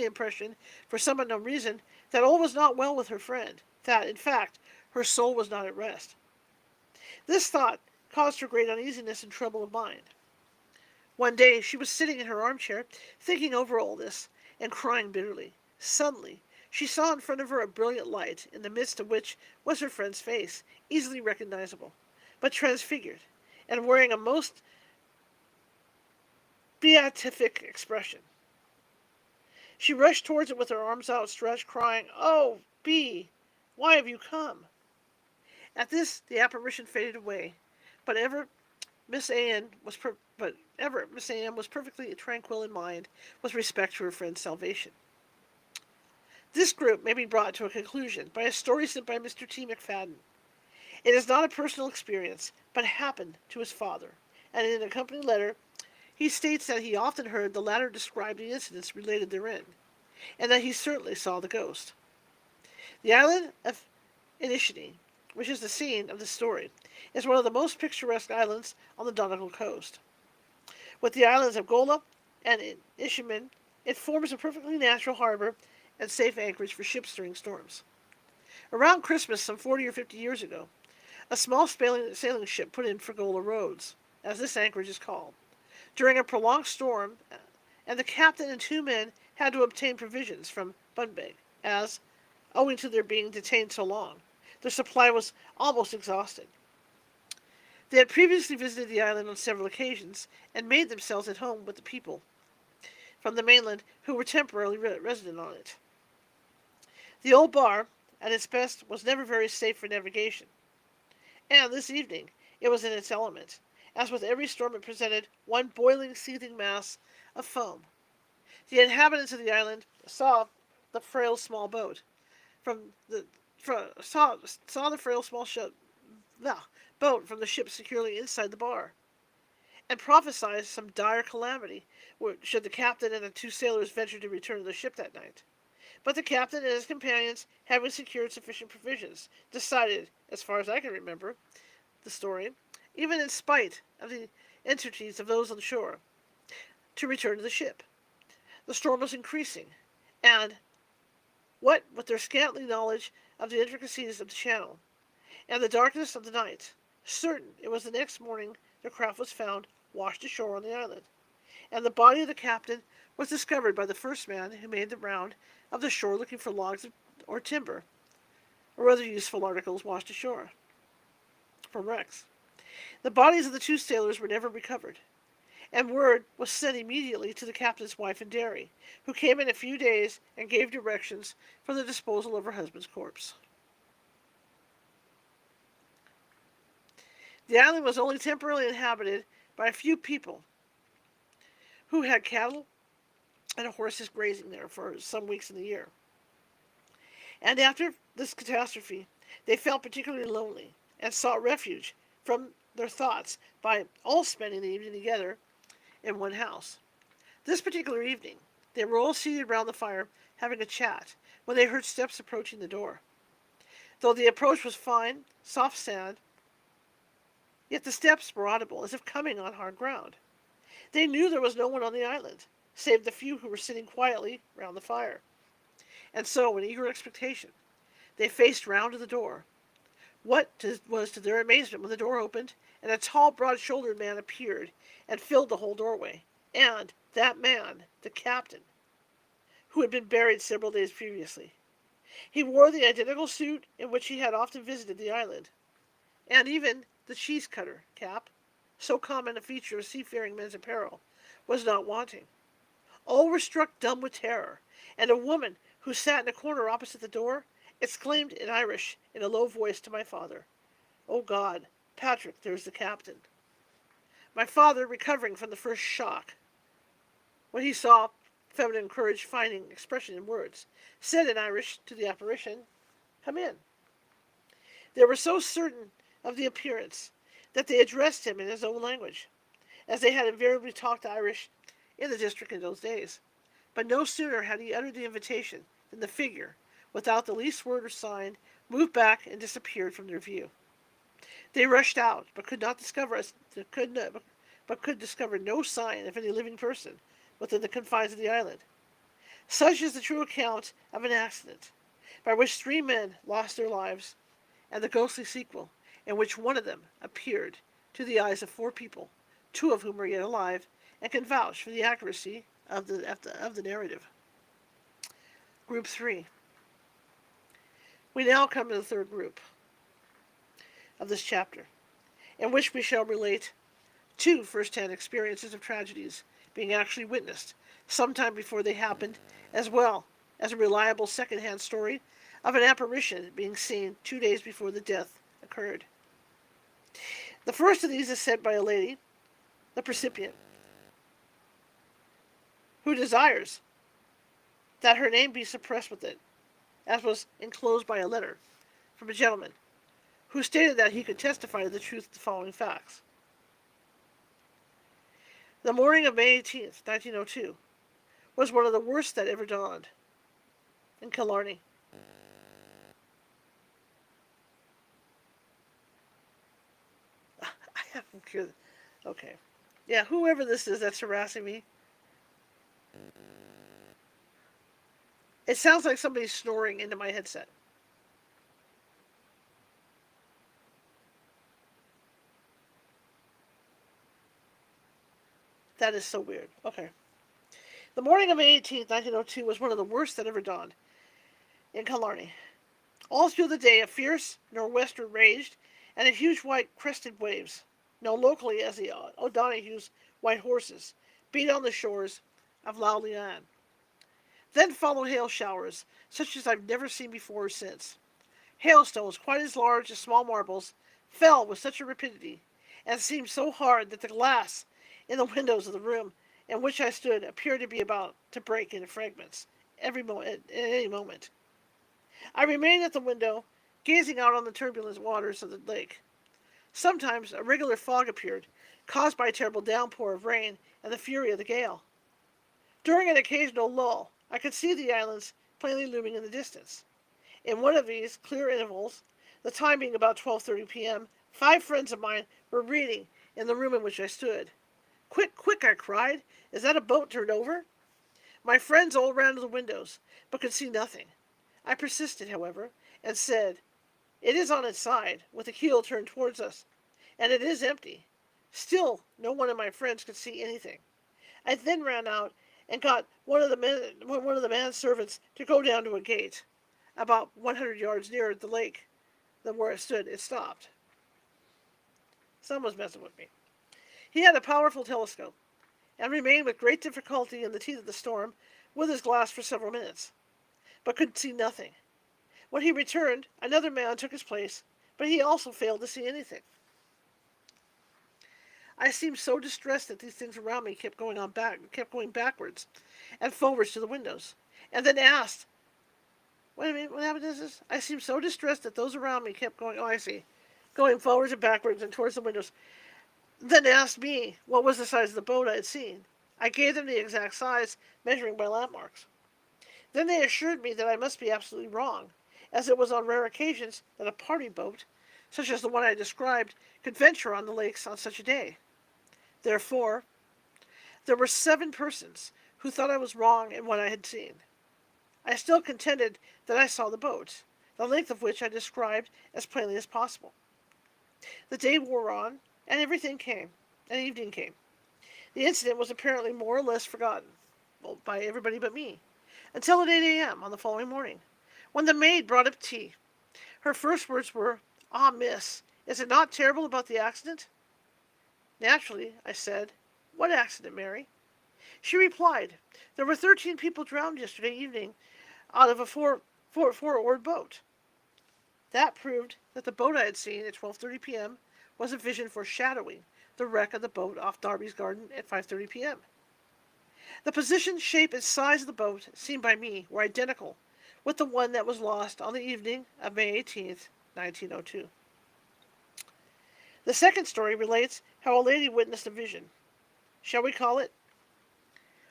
impression, for some unknown reason, that all was not well with her friend, that, in fact, her soul was not at rest. This thought caused her great uneasiness and trouble of mind. One day she was sitting in her armchair, thinking over all this, and crying bitterly. Suddenly, she saw in front of her a brilliant light, in the midst of which was her friend's face, easily recognizable, but transfigured, and wearing a most beatific expression. She rushed towards it with her arms outstretched, crying, "Oh, B, why have you come?" At this the apparition faded away, but ever Miss A.N. was perfectly tranquil in mind with respect to her friend's salvation. This group may be brought to a conclusion by a story sent by Mr. T. McFadden. It is not a personal experience, but happened to his father, and in an accompanying letter he states that he often heard the latter describe the incidents related therein, and that he certainly saw the ghost. The island of Inisherin, which is the scene of the story, is one of the most picturesque islands on the Donegal coast. With the islands of Gola and Inisherin, it forms a perfectly natural harbor and safe anchorage for ships during storms. Around Christmas, some 40 or 50 years ago, a small sailing ship put in for Gola Roads, as this anchorage is called, during a prolonged storm, and the captain and two men had to obtain provisions from Bunbeg, as, owing to their being detained so long, their supply was almost exhausted. They had previously visited the island on several occasions, and made themselves at home with the people from the mainland who were temporarily resident on it. The old bar, at its best, was never very safe for navigation, and this evening it was in its element, as with every storm it presented one boiling, seething mass of foam. The inhabitants of the island saw the frail small boat boat from the ship securely inside the bar, and prophesied some dire calamity should the captain and the two sailors venture to return to the ship that night. But the captain and his companions, having secured sufficient provisions, decided, as far as I can remember the story, even in spite of the entreaties of those on shore, to return to the ship. The storm was increasing, and what with their scanty knowledge of the intricacies of the channel, and the darkness of the night, certain it was the next morning their craft was found washed ashore on the island, and the body of the captain was discovered by the first man who made the round of the shore looking for logs or timber, or other useful articles washed ashore from wrecks. The bodies of the two sailors were never recovered, and word was sent immediately to the captain's wife in Derry, who came in a few days and gave directions for the disposal of her husband's corpse. The island was only temporarily inhabited by a few people who had cattle and horses grazing there for some weeks in the year. And after this catastrophe, they felt particularly lonely and sought refuge from their thoughts by all spending the evening together in one house. This particular evening, they were all seated round the fire having a chat when they heard steps approaching the door. Though the approach was fine, soft sand, yet the steps were audible as if coming on hard ground. They knew there was no one on the island, save the few who were sitting quietly round the fire. And so, in eager expectation, they faced round to the door. What was to their amazement when the door opened, and a tall, broad-shouldered man appeared and filled the whole doorway. And that man, the captain, who had been buried several days previously. He wore the identical suit in which he had often visited the island, and even the cheese cutter cap, so common a feature of seafaring men's apparel, was not wanting. All were struck dumb with terror, and a woman who sat in a corner opposite the door exclaimed in Irish in a low voice to my father, "Oh God, Patrick, there's the captain." My father, recovering from the first shock, when he saw feminine courage finding expression in words, said in Irish to the apparition, "Come in." They were so certain of the appearance that they addressed him in his own language, as they had invariably talked Irish in the district in those days. But no sooner had he uttered the invitation than the figure, without the least word or sign, moved back and disappeared from their view. They rushed out, but could discover no sign of any living person within the confines of the island. Such is the true account of an accident, by which 3 men lost their lives, and the ghostly sequel, in which one of them appeared to the eyes of 4 people, 2 of whom are yet alive, and can vouch for the accuracy of the narrative. Group 3. We now come to the third group of this chapter, in which we shall relate 2 first-hand experiences of tragedies being actually witnessed sometime before they happened, as well as a reliable second-hand story of an apparition being seen 2 days before the death occurred. The first of these is said by a lady, the recipient, who desires that her name be suppressed with it, as was enclosed by a letter from a gentleman who stated that he could testify to the truth of the following facts. The morning of May 18th, 1902, was one of the worst that ever dawned in Killarney. I haven't cured. Okay. Yeah, whoever this is that's harassing me. It sounds like somebody's snoring into my headset. That is so weird. Okay. The morning of May 18th, 1902 was one of the worst that ever dawned in Killarney. All through the day, a fierce nor'wester raged, and huge white crested waves, known locally as the O'Donoghue's white horses, beat on the shores of Lough Lean. Then followed hail showers, such as I've never seen before or since. Hailstones, quite as large as small marbles, fell with such a rapidity, and seemed so hard that the glass in the windows of the room in which I stood appeared to be about to break into fragments at any moment. I remained at the window, gazing out on the turbulent waters of the lake. Sometimes a regular fog appeared, caused by a terrible downpour of rain and the fury of the gale. During an occasional lull, I could see the islands plainly looming in the distance. In one of these clear intervals, the time being about 12:30 p.m., 5 friends of mine were reading in the room in which I stood. "Quick, quick," I cried. "Is that a boat turned over?" My friends all ran to the windows, but could see nothing. I persisted, however, and said, "It is on its side, with the keel turned towards us, and it is empty." Still, no one of my friends could see anything. I then ran out and got one of the manservants to go down to a gate. About 100 yards nearer the lake than where it stood, it stopped. Someone was messing with me. He had a powerful telescope, and remained with great difficulty in the teeth of the storm with his glass for several minutes, but could see nothing. When he returned, another man took his place, but he also failed to see anything. I seemed so distressed that these things around me kept going backwards and forwards to the windows, and then asked, "Wait a minute, what happened to this?" I seemed so distressed that those around me kept going, I see, going forwards and backwards and towards the windows, then asked me what was the size of the boat I had seen. I gave them the exact size, measuring by landmarks. Then they assured me that I must be absolutely wrong, as it was on rare occasions that a party boat, such as the one I described, could venture on the lakes on such a day. Therefore, there were 7 persons who thought I was wrong in what I had seen. I still contended that I saw the boat, the length of which I described as plainly as possible. The day wore on, and evening came. The incident was apparently more or less forgotten, by everybody but me, until at 8 a.m. on the following morning, when the maid brought up tea. Her first words were, "Ah, miss, is it not terrible about the accident?" "Naturally," I said. "What accident, Mary?" She replied, "There were 13 people drowned yesterday evening out of a four-oared boat." That proved that the boat I had seen at 12:30 p.m. was a vision foreshadowing the wreck of the boat off Darby's Garden at 5:30 p.m. The position, shape, and size of the boat, seen by me, were identical with the one that was lost on the evening of May 18th, 1902. The second story relates how a lady witnessed a vision, shall we call it,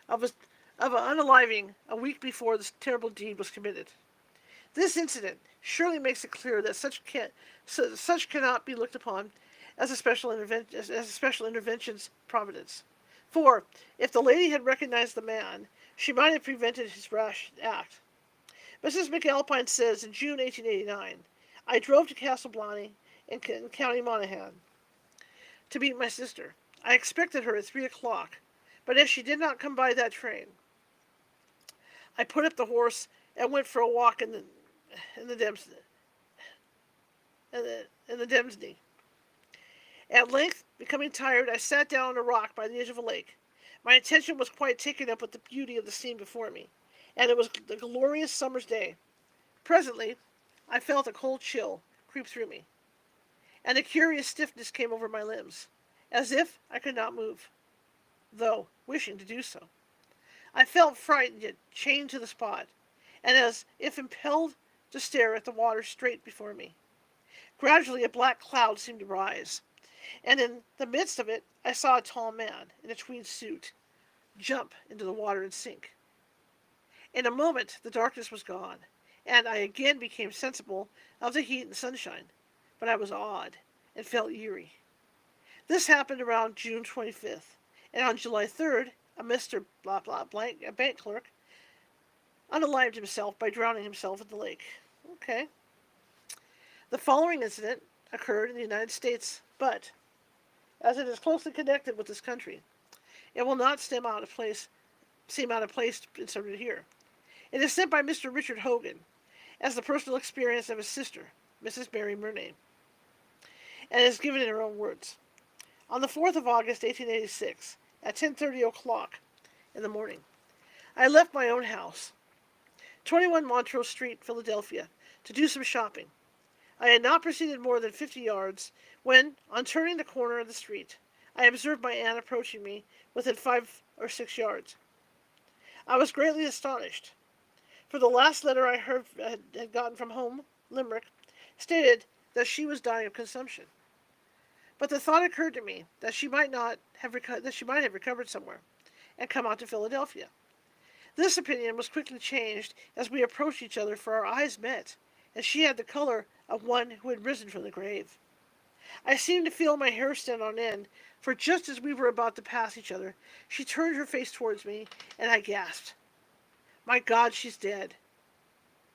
of an unaliving a week before this terrible deed was committed. This incident surely makes it clear that such cannot be looked upon as a special intervention's providence. For, if the lady had recognized the man, she might have prevented his rash act. Mrs. McAlpine says in June 1889, "I drove to Castle Blarney in County Monaghan to meet my sister. I expected her at 3 o'clock, but as she did not come by that train, I put up the horse and went for a walk in the Dempsey. At length, becoming tired, I sat down on a rock by the edge of a lake. My attention was quite taken up with the beauty of the scene before me, and it was a glorious summer's day. Presently, I felt a cold chill creep through me, and a curious stiffness came over my limbs, as if I could not move, though wishing to do so. I felt frightened, yet chained to the spot, and as if impelled to stare at the water straight before me. Gradually a black cloud seemed to rise, and in the midst of it I saw a tall man in a tweed suit jump into the water and sink. In a moment the darkness was gone, and I again became sensible of the heat and sunshine, but I was awed and felt eerie. This happened around June 25th, and on July 3rd, a Mr. Blah Blah Blank, a bank clerk, unalived himself by drowning himself in the lake. Okay. The following incident occurred in the United States, but, as it is closely connected with this country, it will not seem out of place inserted here. It is sent by Mr. Richard Hogan as the personal experience of his sister, Mrs. Mary Murnane, and is given in her own words. On the 4th of August, 1886, at 10:30 o'clock in the morning, I left my own house, 21 Montrose Street, Philadelphia, to do some shopping. I had not proceeded more than 50 yards when, on turning the corner of the street, I observed my aunt approaching me within 5 or 6 yards. I was greatly astonished, for the last letter I had gotten from home, Limerick, stated that she was dying of consumption. But the thought occurred to me that she might have recovered somewhere and come out to Philadelphia. This opinion was quickly changed as we approached each other, for our eyes met, and she had the color of one who had risen from the grave. I seemed to feel my hair stand on end, for just as we were about to pass each other, she turned her face towards me, and I gasped, "My God, she's dead,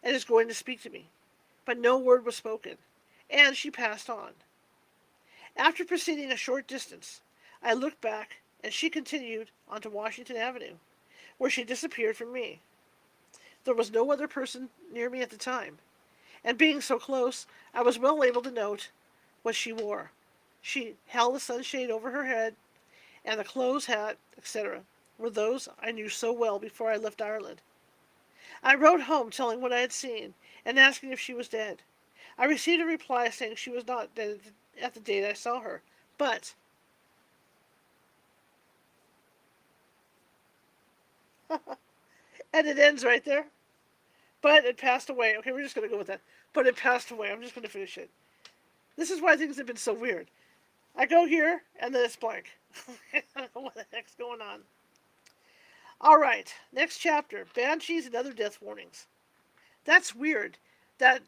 and is going to speak to me." But no word was spoken, and she passed on. After proceeding a short distance, I looked back, and she continued on to Washington Avenue, where she disappeared from me. There was no other person near me at the time, and being so close, I was well able to note what she wore. She held a sunshade over her head, and the clothes, hat, etc., were those I knew so well before I left Ireland. I wrote home telling what I had seen, and asking if she was dead. I received a reply saying she was not dead at the date I saw her, but and it ends right there. But it passed away. Okay, we're just going to go with that. But it passed away. I'm just going to finish it. This is why things have been so weird. I go here, and then it's blank. I don't know what the heck's going on. All right, next chapter: Banshees and Other Death Warnings. That's weird. That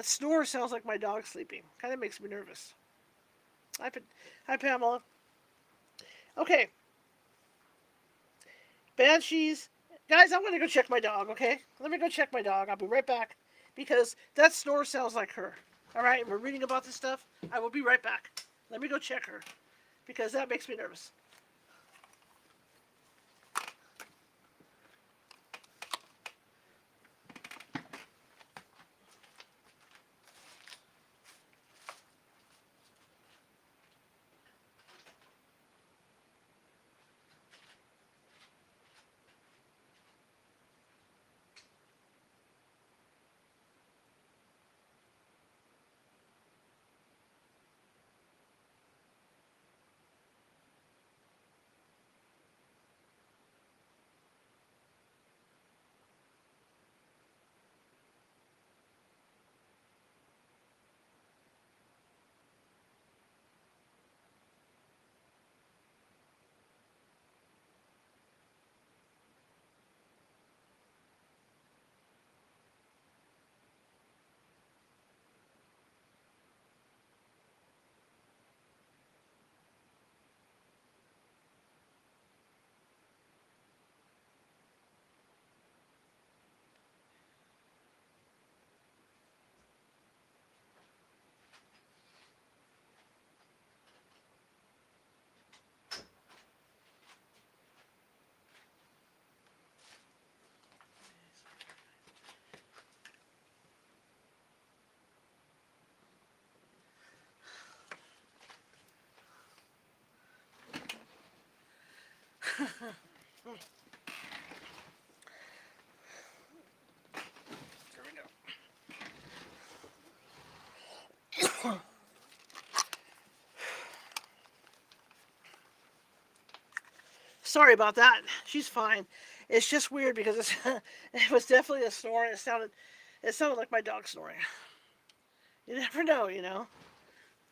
snore sounds like my dog sleeping. Kind of makes me nervous. Hi, Pamela. Okay, Banshees. Guys, I'm going to go check my dog, okay? Let me go check my dog. I'll be right back, because that snore sounds like her. All right, we're reading about this stuff. I will be right back. Let me go check her, because that makes me nervous. Here we go. Sorry about that. She's fine. It's just weird because it was definitely a snore. It sounded like my dog snoring. You never know, you know.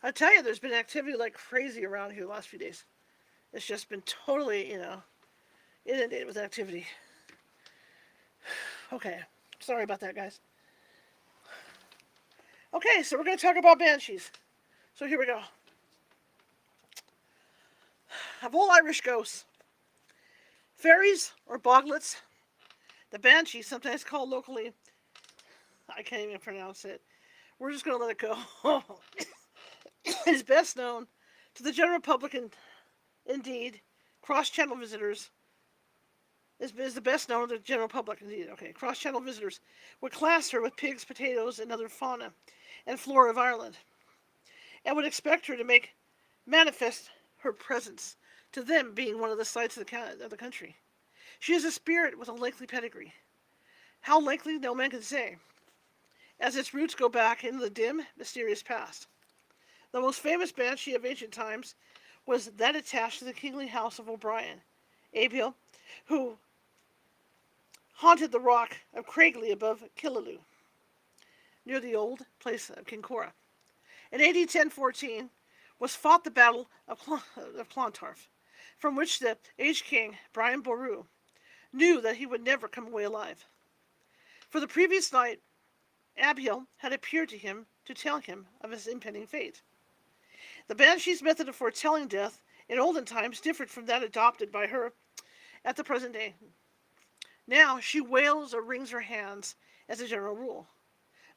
I tell you, there's been activity like crazy around here the last few days. It's just been totally, inundated with activity. Okay, sorry about that, guys. Okay, so we're going to talk about banshees. So here we go. Of all Irish ghosts, fairies or boglets, the banshee, sometimes called locally, I can't even pronounce it. We're just going to let it go. Is best known to the general public, and indeed, cross-channel visitors is the best known to the general public, indeed. Okay, cross-channel visitors would class her with pigs, potatoes, and other fauna and flora of Ireland, and would expect her to make manifest her presence to them, being one of the sights of the country. She is a spirit with a lengthy pedigree. How lengthy, no man can say, as its roots go back into the dim, mysterious past. The most famous banshee of ancient times was that attached to the kingly house of O'Brien, Abiel, who haunted the rock of Craigley above Killaloe, near the old place of Kincora. In AD 1014, was fought the Battle of Clontarf, from which the aged king, Brian Boru, knew that he would never come away alive. For the previous night, Abiel had appeared to him to tell him of his impending fate. The banshee's method of foretelling death in olden times differed from that adopted by her at the present day. Now she wails or wrings her hands as a general rule.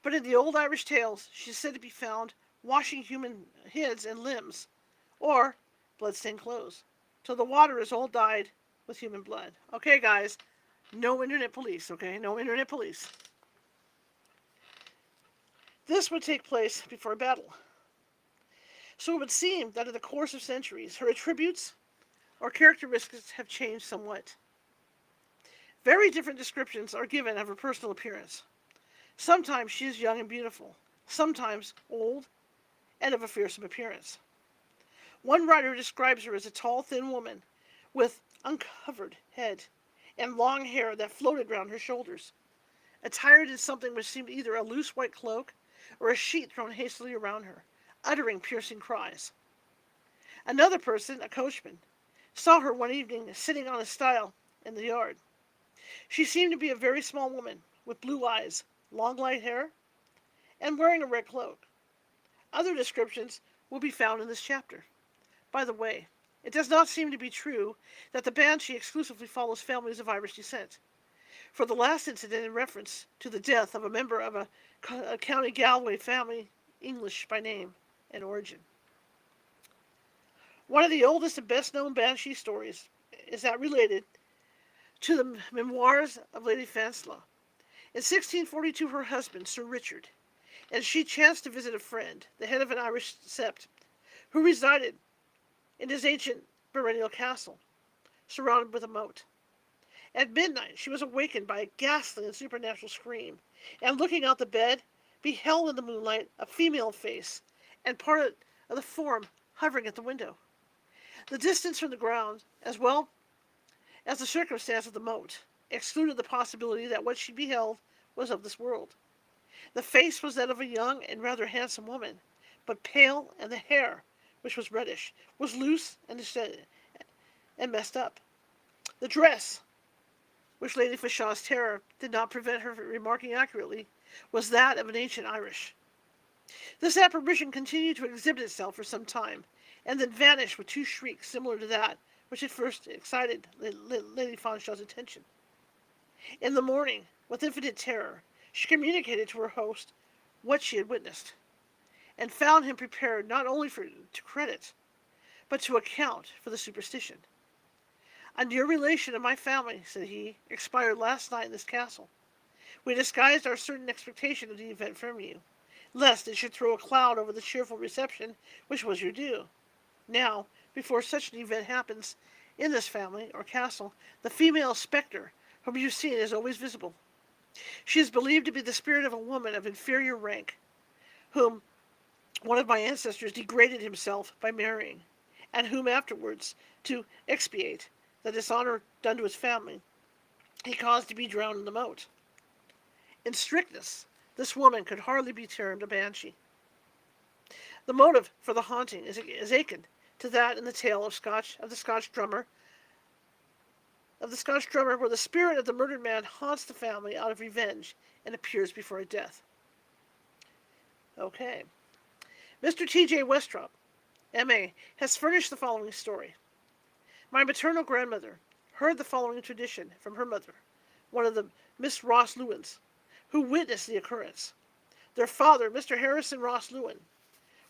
But in the old Irish tales, she is said to be found washing human heads and limbs, or blood-stained clothes, till the water is all dyed with human blood. Okay, guys, no internet police, okay? No internet police. This would take place before a battle. So it would seem that in the course of centuries, her attributes or characteristics have changed somewhat. Very different descriptions are given of her personal appearance. Sometimes she is young and beautiful, sometimes old and of a fearsome appearance. One writer describes her as a tall, thin woman with uncovered head and long hair that floated round her shoulders, attired in something which seemed either a loose white cloak or a sheet thrown hastily around her, uttering piercing cries. Another person, a coachman, saw her one evening sitting on a stile in the yard. She seemed to be a very small woman, with blue eyes, long light hair, and wearing a red cloak. Other descriptions will be found in this chapter. By the way, it does not seem to be true that the banshee exclusively follows families of Irish descent, for the last incident in reference to the death of a member of a County Galway family, English by name and origin. One of the oldest and best-known banshee stories is that related to the memoirs of Lady Fanshawe. In 1642, her husband, Sir Richard, and she chanced to visit a friend, the head of an Irish sept, who resided in his ancient baronial castle, surrounded with a moat. At midnight, she was awakened by a ghastly and supernatural scream, and looking out the bed, beheld in the moonlight a female face, and part of the form hovering at the window. The distance from the ground, as well as the circumstance of the moat, excluded the possibility that what she beheld was of this world. The face was that of a young and rather handsome woman, but pale, and the hair, which was reddish, was loose and messed up. The dress, which Lady Fanshawe's terror did not prevent her from remarking accurately, was that of an ancient Irish. This apparition continued to exhibit itself for some time, and then vanished with two shrieks similar to that which had first excited Lady Fanshawe's attention. In the morning, with infinite terror, she communicated to her host what she had witnessed, and found him prepared not only to credit, but to account for the superstition. "A near relation of my family," said he, "expired last night in this castle. We disguised our certain expectation of the event from you, lest it should throw a cloud over the cheerful reception which was your due. Now, before such an event happens in this family or castle, the female spectre whom you have seen is always visible. She is believed to be the spirit of a woman of inferior rank, whom one of my ancestors degraded himself by marrying, and whom afterwards, to expiate the dishonor done to his family, he caused to be drowned in the moat. In strictness, this woman could hardly be termed a banshee. The motive for the haunting is akin to that in the tale of the Scotch drummer, where the spirit of the murdered man haunts the family out of revenge and appears before a death. Okay. Mr. T.J. Westrop, M.A., has furnished the following story. My maternal grandmother heard the following tradition from her mother, one of the Miss Ross Lewins, who witnessed the occurrence. Their father, Mr. Harrison Ross Lewin,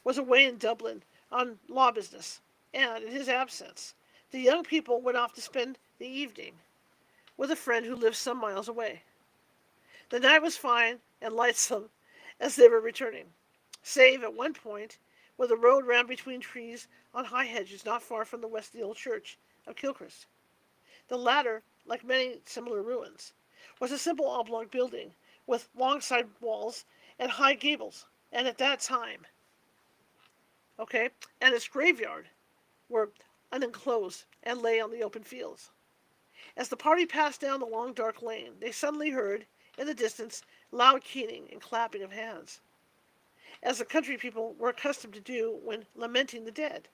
was away in Dublin on law business, and in his absence, the young people went off to spend the evening with a friend who lived some miles away. The night was fine and lightsome as they were returning, save at one point where the road ran between trees on high hedges not far from the west of the old church of Kilchrist. The latter, like many similar ruins, was a simple oblong building with long side walls and high gables, and at that time, and its graveyard were unenclosed and lay on the open fields. As the party passed down the long dark lane, they suddenly heard, in the distance, loud keening and clapping of hands. as the country people were accustomed to do when lamenting the dead.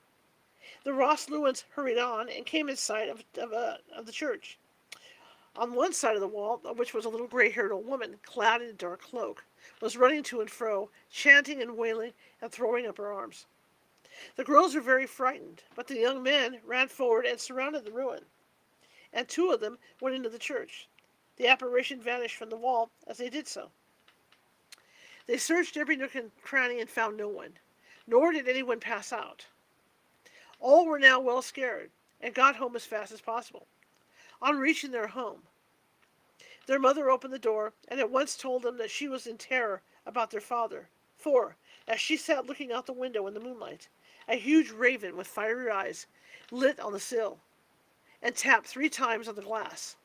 The Roslewans hurried on and came in sight of the church. On one side of the wall, of which was a little gray-haired old woman, clad in a dark cloak, was running to and fro, chanting and wailing and throwing up her arms. The girls were very frightened, but the young men ran forward and surrounded the ruin, and two of them went into the church. The apparition vanished from the wall as they did so. They searched every nook and cranny and found no one, nor did anyone pass out. All were now well scared, and got home as fast as possible. On reaching their home, their mother opened the door and at once told them that she was in terror about their father, for, as she sat looking out the window in the moonlight, a huge raven with fiery eyes lit on the sill and tapped 3 times on the glass.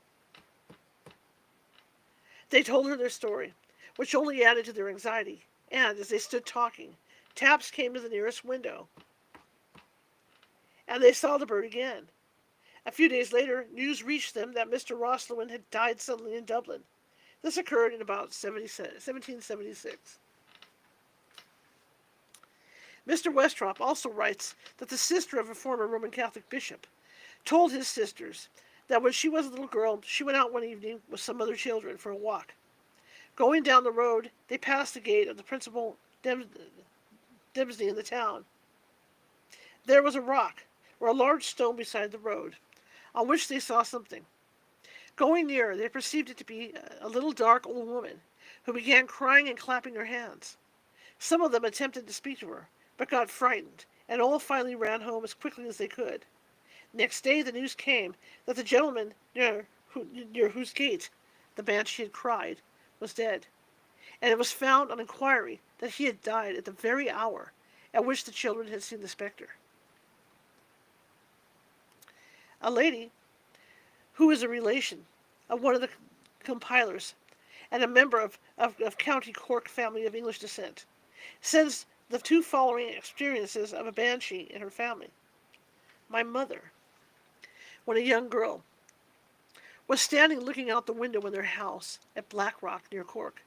They told her their story, which only added to their anxiety, and as they stood talking, taps came to the nearest window, and they saw the bird again. A few days later, news reached them that Mr. Rosslewin had died suddenly in Dublin. This occurred in about 1776. Mr. Westrop also writes that the sister of a former Roman Catholic bishop told his sisters that when she was a little girl, she went out one evening with some other children for a walk. Going down the road, they passed the gate of the principal Debsney in the town. There was a rock, or a large stone beside the road, on which they saw something. Going nearer, they perceived it to be a little dark old woman, who began crying and clapping her hands. Some of them attempted to speak to her, but got frightened, and all finally ran home as quickly as they could. Next day the news came that the gentleman near whose gate the banshee had cried was dead, and it was found on inquiry that he had died at the very hour at which the children had seen the spectre. A lady, who is a relation of one of the compilers and a member of County Cork family of English descent, sends the 2 following experiences of a banshee in her family. My mother, when a young girl, was standing looking out the window in their house at Blackrock near Cork.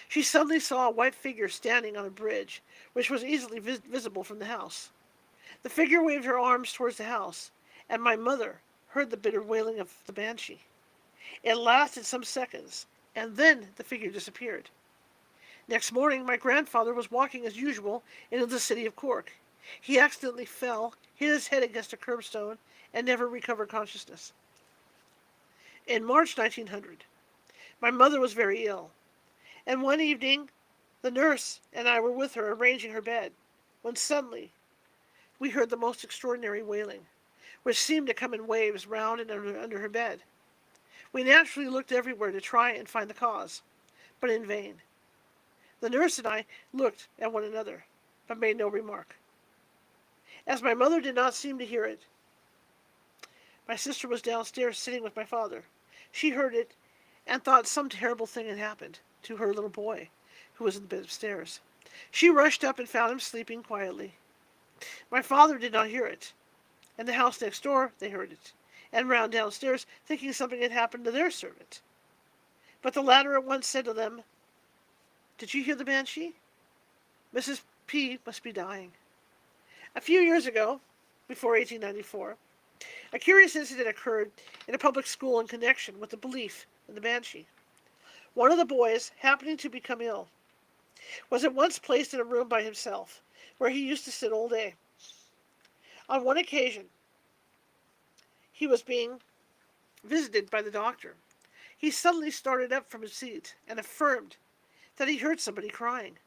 She suddenly saw a white figure standing on a bridge, which was easily visible from the house. The figure waved her arms towards the house, and my mother heard the bitter wailing of the banshee. It lasted some seconds, and then the figure disappeared. Next morning, my grandfather was walking as usual into the city of Cork. He accidentally fell, hit his head against a curbstone, and never recovered consciousness. In March 1900, my mother was very ill, and one evening the nurse and I were with her arranging her bed, when suddenly we heard the most extraordinary wailing, which seemed to come in waves round and under her bed. We naturally looked everywhere to try and find the cause, but in vain. The nurse and I looked at one another, but made no remark. As my mother did not seem to hear it, my sister was downstairs sitting with my father. She heard it and thought some terrible thing had happened to her little boy, who was in the bed upstairs. She rushed up and found him sleeping quietly. My father did not hear it. In the house next door, they heard it, and ran downstairs, thinking something had happened to their servant. But the latter at once said to them, "Did you hear the banshee? Mrs. P. must be dying." A few years ago, before 1894, a curious incident occurred in a public school in connection with the belief in the banshee. One of the boys, happening to become ill, was at once placed in a room by himself, where he used to sit all day. On one occasion, he was being visited by the doctor. He suddenly started up from his seat and affirmed that he heard somebody crying.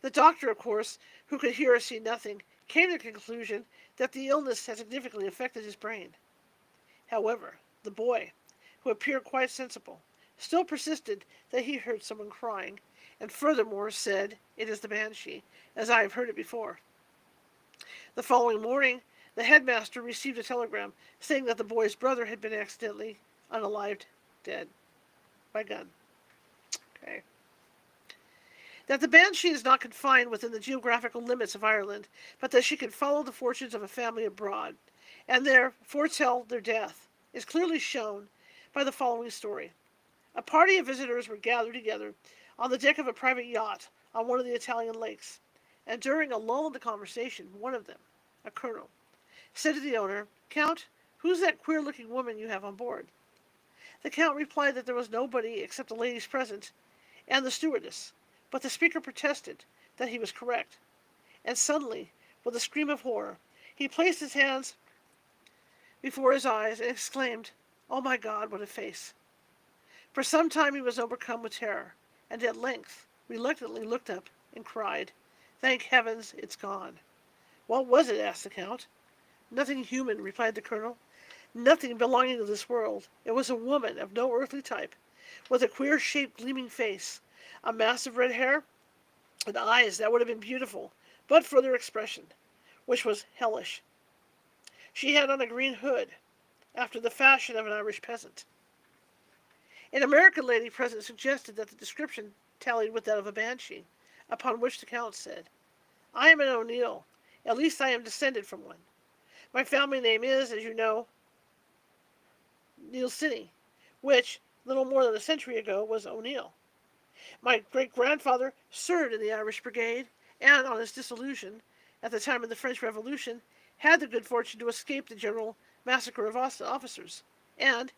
The doctor, of course, who could hear or see nothing, came to the conclusion that the illness had significantly affected his brain. However, the boy, who appeared quite sensible, still persisted that he heard someone crying, and furthermore said, "It is the banshee, as I have heard it before." The following morning, the headmaster received a telegram saying that the boy's brother had been accidentally unalived, dead, by gun. Okay. That the banshee is not confined within the geographical limits of Ireland, but that she can follow the fortunes of a family abroad, and there foretell their death, is clearly shown by the following story. A party of visitors were gathered together on the deck of a private yacht on one of the Italian lakes, and during a lull in the conversation, one of them, a colonel, said to the owner, "Count, who's that queer-looking woman you have on board?" The Count replied that there was nobody except the ladies present and the stewardess, but the speaker protested that he was correct, and suddenly, with a scream of horror, he placed his hands before his eyes and exclaimed, "Oh my God, what a face!" For some time he was overcome with terror, and at length reluctantly looked up and cried, "Thank heavens, it's gone." "What was it?" asked the Count. "Nothing human," replied the colonel. "Nothing belonging to this world. It was a woman of no earthly type, with a queer-shaped gleaming face, a mass of red hair, and eyes that would have been beautiful, but for their expression, which was hellish. She had on a green hood, after the fashion of an Irish peasant." An American lady present suggested that the description tallied with that of a banshee, upon which the Count said, "I am an O'Neill. At least I am descended from one. My family name is, as you know, Neilsini, which, little more than a century ago, was O'Neill. My great-grandfather served in the Irish Brigade, and on his dissolution, at the time of the French Revolution, had the good fortune to escape the general massacre of officers, and,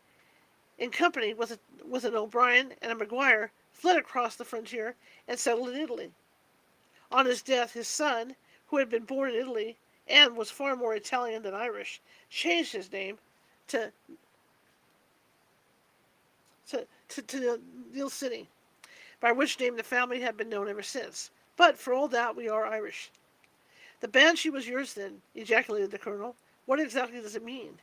in company with an O'Brien and a Maguire, fled across the frontier and settled in Italy. On his death, his son, who had been born in Italy and was far more Italian than Irish, changed his name to Neilsini, by which name the family had been known ever since. But for all that, we are Irish." "The banshee was yours, then," ejaculated the colonel. "What exactly does it mean?"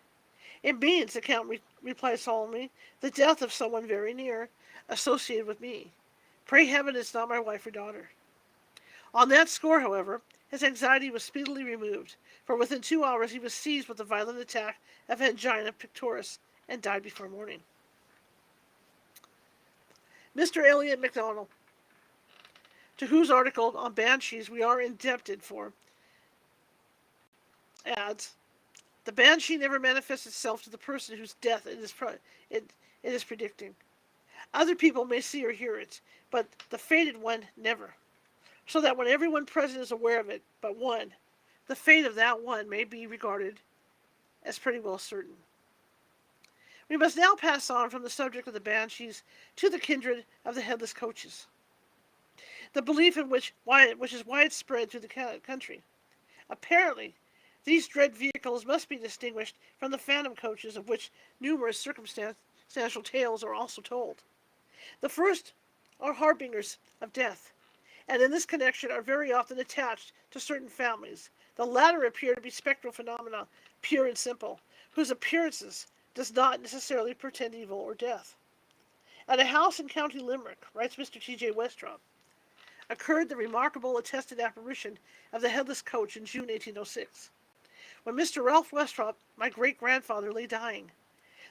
"It means," the Count replied solemnly, "the death of someone very near, associated with me. Pray heaven it's not my wife or daughter." On that score, however, his anxiety was speedily removed, for within 2 hours he was seized with a violent attack of angina pectoris and died before morning. Mr. Elliot MacDonald, to whose article on banshees we are indebted for, adds, "The banshee never manifests itself to the person whose death it is predicting. Other people may see or hear it, but the fated one never. So that when everyone present is aware of it but one, the fate of that one may be regarded as pretty well certain." We must now pass on from the subject of the banshees to the kindred of the headless coaches, the belief in which is widespread through the country. Apparently, these dread vehicles must be distinguished from the phantom coaches, of which numerous circumstantial tales are also told. The first are harbingers of death, and in this connection are very often attached to certain families. The latter appear to be spectral phenomena, pure and simple, whose appearances does not necessarily portend evil or death. "At a house in County Limerick," writes Mr. T.J. Westrop, "occurred the remarkable attested apparition of the headless coach in June 1806, when Mr. Ralph Westrop, my great-grandfather, lay dying.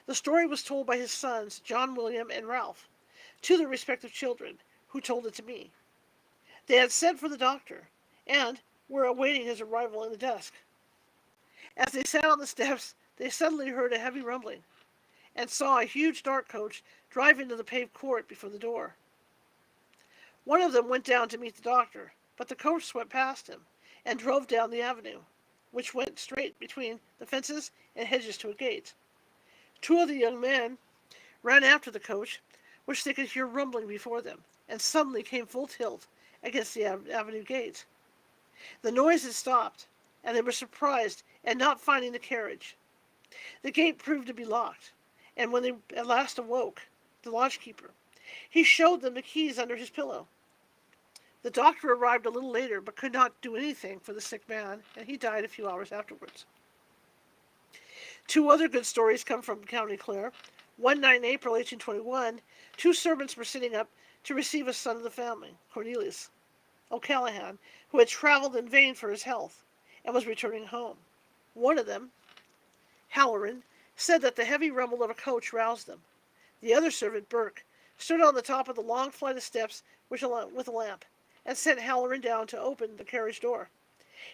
The story was told by his sons, John William and Ralph, to their respective children, who told it to me. They had sent for the doctor, and were awaiting his arrival in the dusk. As they sat on the steps, they suddenly heard a heavy rumbling, and saw a huge dark coach drive into the paved court before the door. One of them went down to meet the doctor, but the coach swept past him, and drove down the avenue, which went straight between the fences and hedges to a gate. Two of the young men ran after the coach, which they could hear rumbling before them, and suddenly came full tilt against the avenue gate. The noise had stopped, and they were surprised at not finding the carriage. The gate proved to be locked, and when they at last awoke the lodgekeeper, he showed them the keys under his pillow. The doctor arrived a little later, but could not do anything for the sick man, and he died a few hours afterwards. Two other good stories come from County Clare. One night in April 1821, two servants were sitting up to receive a son of the family, Cornelius O'Callaghan, who had traveled in vain for his health, and was returning home. One of them, Halloran, said that the heavy rumble of a coach roused them. The other servant, Burke, stood on the top of the long flight of steps with a lamp, and sent Halloran down to open the carriage door.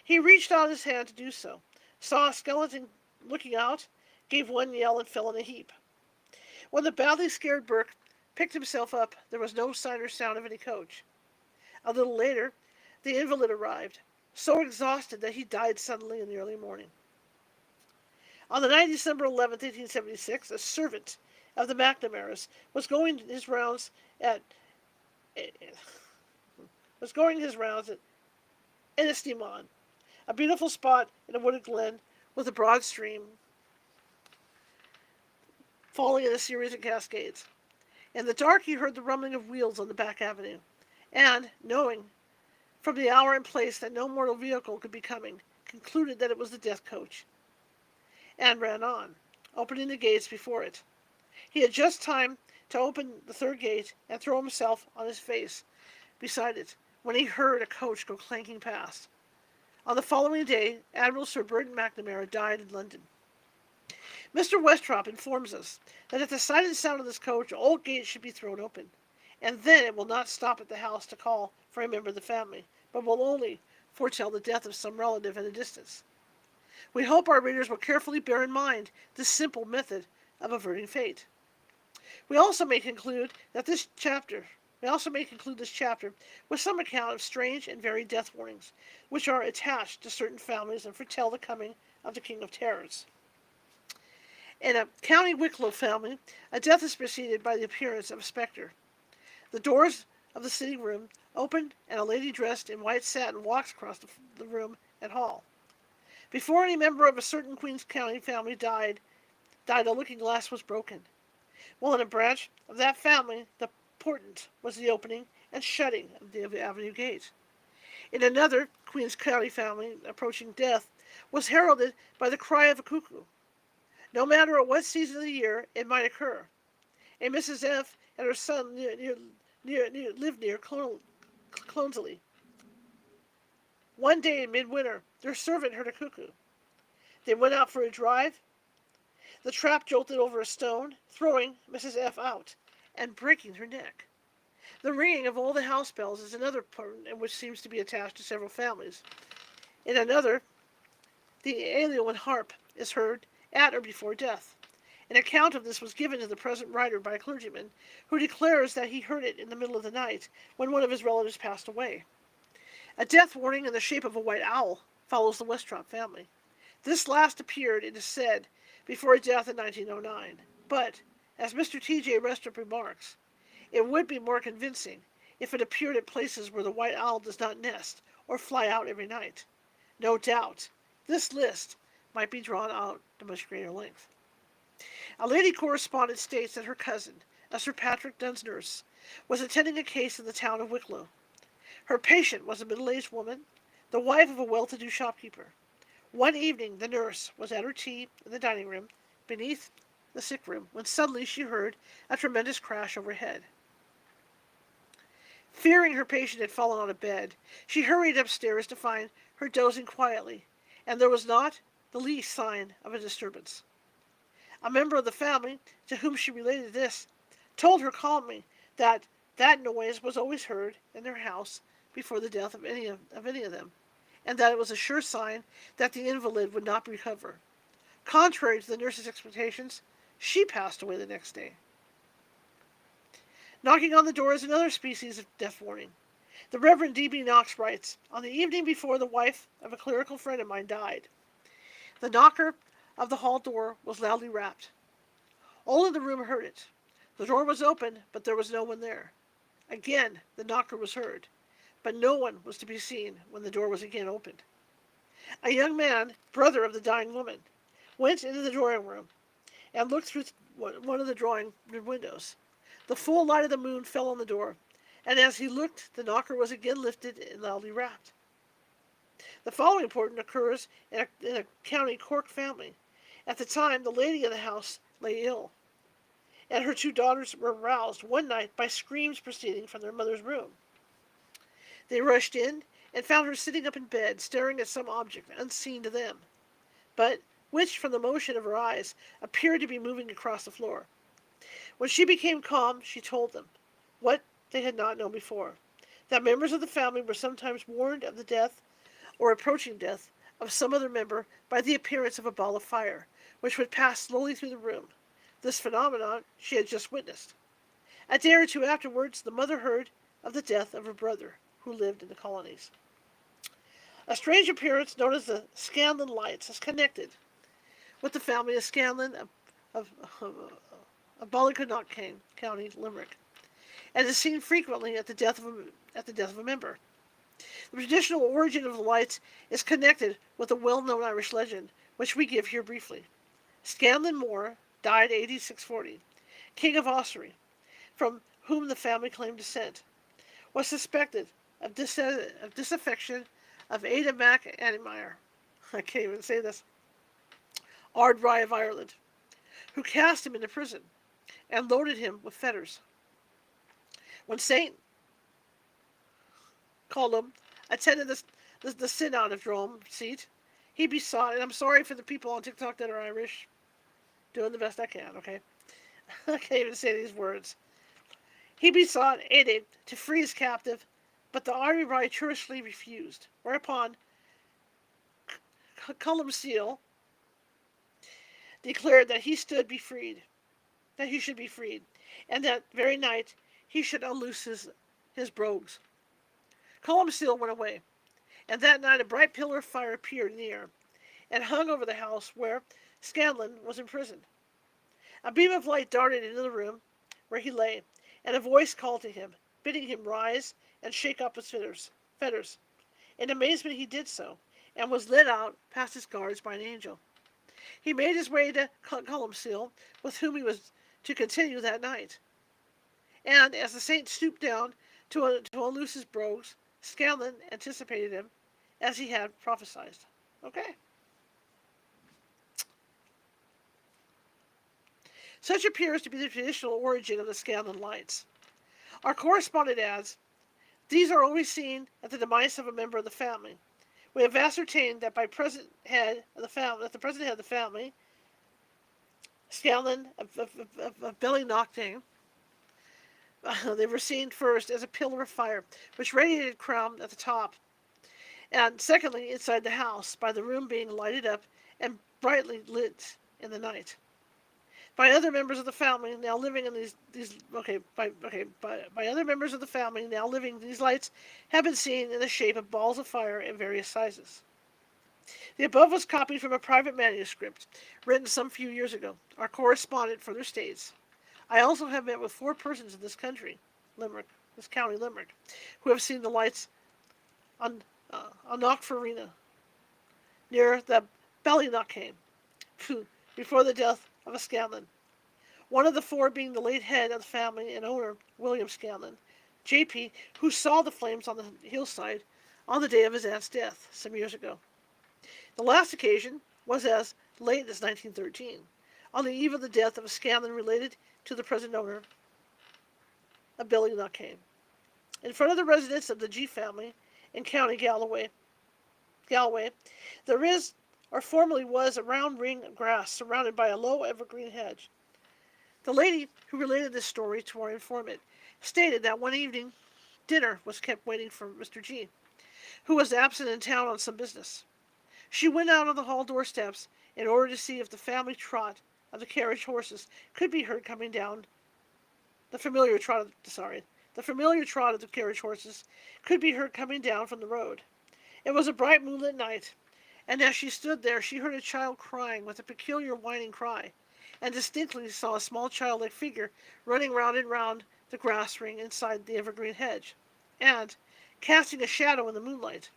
He reached out his hand to do so, saw a skeleton looking out, gave one yell, and fell in a heap. When the badly scared Burke picked himself up, there was no sign or sound of any coach. A little later, the invalid arrived, so exhausted that he died suddenly in the early morning. On the night of December 11th, 1876, a servant of the McNamara's at was going his rounds at Ennistimon, a beautiful spot in a wooded glen with a broad stream falling in a series of cascades. In the dark, he heard the rumbling of wheels on the back avenue, and, knowing from the hour and place that no mortal vehicle could be coming, concluded that it was the death coach, and ran on, opening the gates before it. He had just time to open the third gate and throw himself on his face beside it, when he heard a coach go clanking past. On the following day, Admiral Sir Burton McNamara died in London. Mr. Westrop informs us that at the sight and sound of this coach, all gates should be thrown open, and then it will not stop at the house to call for a member of the family, but will only foretell the death of some relative at a distance. We hope our readers will carefully bear in mind this simple method of averting fate. We also may conclude this chapter with some account of strange and varied death warnings, which are attached to certain families and foretell the coming of the King of Terrors. In a County Wicklow family, a death is preceded by the appearance of a spectre. The doors of the sitting room open, and a lady dressed in white satin walks across the room and hall. Before any member of a certain Queens County family died, a looking-glass was broken. While in a branch of that family, the portent was the opening and shutting of the avenue gate. In another Queens County family, approaching death was heralded by the cry of a cuckoo. No matter at what season of the year it might occur. A Mrs. F. and her son lived near Clonsley. One day in midwinter, their servant heard a cuckoo. They went out for a drive. The trap jolted over a stone, throwing Mrs. F. out and breaking her neck. The ringing of all the house bells is another portent which seems to be attached to several families. In another, the Aeolian harp is heard at or before death. An account of this was given to the present writer by a clergyman, who declares that he heard it in the middle of the night when one of his relatives passed away. A death warning in the shape of a white owl follows the Westrop family. This last appeared, it is said, before a death in 1909, but, as Mr. T.J. Restrop remarks, it would be more convincing if it appeared at places where the white owl does not nest or fly out every night. No doubt, this list might be drawn out to much greater length. A lady correspondent states that her cousin, a Sir Patrick Dunn's nurse, was attending a case in the town of Wicklow. Her patient was a middle-aged woman, the wife of a well-to-do shopkeeper. One evening, the nurse was at her tea in the dining room, beneath the sick room, when suddenly she heard a tremendous crash overhead. Fearing her patient had fallen on a bed, she hurried upstairs to find her dozing quietly, and there was not the least sign of a disturbance. A member of the family, to whom she related this, told her calmly that noise was always heard in their house before the death of any of them, and that it was a sure sign that the invalid would not recover. Contrary to the nurse's expectations, she passed away the next day. Knocking on the door is another species of death warning. The Reverend D.B. Knox writes, "On the evening before the wife of a clerical friend of mine died, the knocker of the hall door was loudly rapped. All in the room heard it. The door was open, but there was no one there. Again the knocker was heard, but no one was to be seen when the door was again opened. A young man, brother of the dying woman, went into the drawing room and looked through one of the drawing room windows. The full light of the moon fell on the door, and as he looked, the knocker was again lifted and loudly rapped." The following portent occurs in a County Cork family. At the time, the lady of the house lay ill, and her two daughters were roused one night by screams proceeding from their mother's room. They rushed in and found her sitting up in bed, staring at some object unseen to them, but which, from the motion of her eyes, appeared to be moving across the floor. When she became calm, she told them, what they had not known before, that members of the family were sometimes warned of the death or approaching death of some other member by the appearance of a ball of fire, which would pass slowly through the room. This phenomenon she had just witnessed. A day or two afterwards, the mother heard of the death of her brother, who lived in the colonies. A strange appearance known as the Scanlan Lights is connected with the family of Scanlan of Ballyconneach County, Limerick, and is seen frequently at the death of a member. The traditional origin of the lights is connected with a well-known Irish legend, which we give here briefly. Scanlan Mór died AD 640, king of Ossory, from whom the family claimed descent, was suspected of disaffection of Ada Mac Animire, I can't even say this, Ard Rai of Ireland, who cast him into prison and loaded him with fetters. When Saint Colum attended the synod of Rome seat, he besought, and I'm sorry for the people on TikTok that are Irish, doing the best I can, okay? I can't even say these words. He besought Ada to free his captive, but the Ard Rai churlishly refused, whereupon Columcille declared that he should be freed, and that very night he should unloose his brogues. Columcille went away, and that night a bright pillar of fire appeared in the air, and hung over the house where Scanlan was imprisoned. A beam of light darted into the room where he lay, and a voice called to him, bidding him rise and shake up his fetters. In amazement he did so, and was led out past his guards by an angel. He made his way to Columcille, with whom he was to continue that night. And as the saint stooped down to unloose his brogues, Scanlan anticipated him, as he had prophesied. Okay. Such appears to be the traditional origin of the Scanlan Lights. Our correspondent adds, these are always seen at the demise of a member of the family. We have ascertained that by the present head of the family, Scanlan of Ballyconneach, they were seen first as a pillar of fire, which radiated crown at the top, and secondly inside the house, by the room being lighted up and brightly lit in the night. By other members of the family now living in these lights have been seen in the shape of balls of fire in various sizes. The above was copied from a private manuscript written some few years ago. Our correspondent further states, I also have met with 4 persons in this county, Limerick, who have seen the lights on Knockfarina, near the Ballyconneach, before the death of a Scanlan. One of the 4 being the late head of the family and owner, William Scanlan, J.P., who saw the flames on the hillside on the day of his aunt's death some years ago. The last occasion was as late as 1913, on the eve of the death of a Scanlan related to the present owner of Ballyconneach, in front of the residence of the G family in County Galway. There is, or formerly was, a round ring of grass surrounded by a low evergreen hedge. The lady who related this story to our informant stated that one evening dinner was kept waiting for Mr. G, who was absent in town on some business. She went out on the hall doorsteps in order to see if the family trot of the carriage horses could be heard coming down. The familiar trot of the carriage horses could be heard coming down from the road. It was a bright moonlit night, and as she stood there, she heard a child crying with a peculiar whining cry, and distinctly saw a small childlike figure running round and round the grass ring inside the evergreen hedge, and casting a shadow in the moonlight.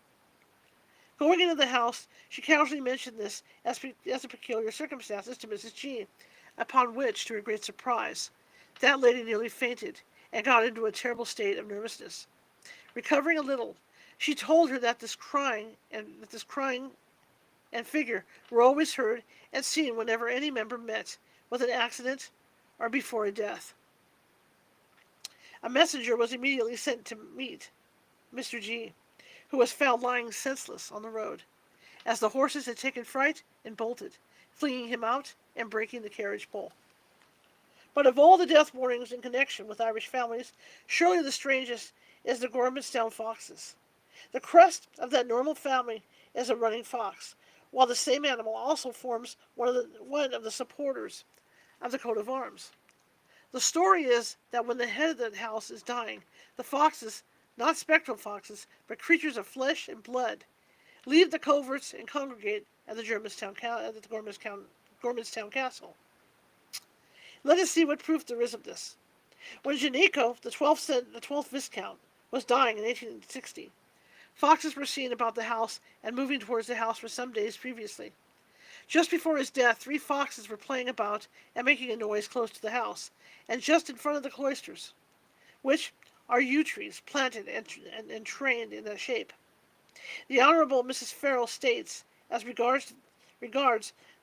Going into the house, she casually mentioned this as a peculiar circumstances to Mrs. G, upon which, to her great surprise, that lady nearly fainted and got into a terrible state of nervousness. Recovering a little, she told her that this crying and figure were always heard and seen whenever any member met with an accident or before a death. A messenger was immediately sent to meet Mr. G, who was found lying senseless on the road, as the horses had taken fright and bolted, flinging him out and breaking the carriage pole. But of all the death warnings in connection with Irish families, surely the strangest is the Gormanstown foxes. The crest of that normal family is a running fox, while the same animal also forms one of the supporters of the coat of arms. The story is that when the head of the house is dying, the foxes not spectral foxes, but creatures of flesh and blood, leave the coverts and congregate at the Gormanstown Castle. Let us see what proof there is of this. When Janico, the 12th Viscount, was dying in 1860, foxes were seen about the house and moving towards the house for some days previously. Just before his death, 3 foxes were playing about and making a noise close to the house, and just in front of the cloisters, which are yew trees planted and trained in that shape. The Honorable Mrs. Farrell states, as regards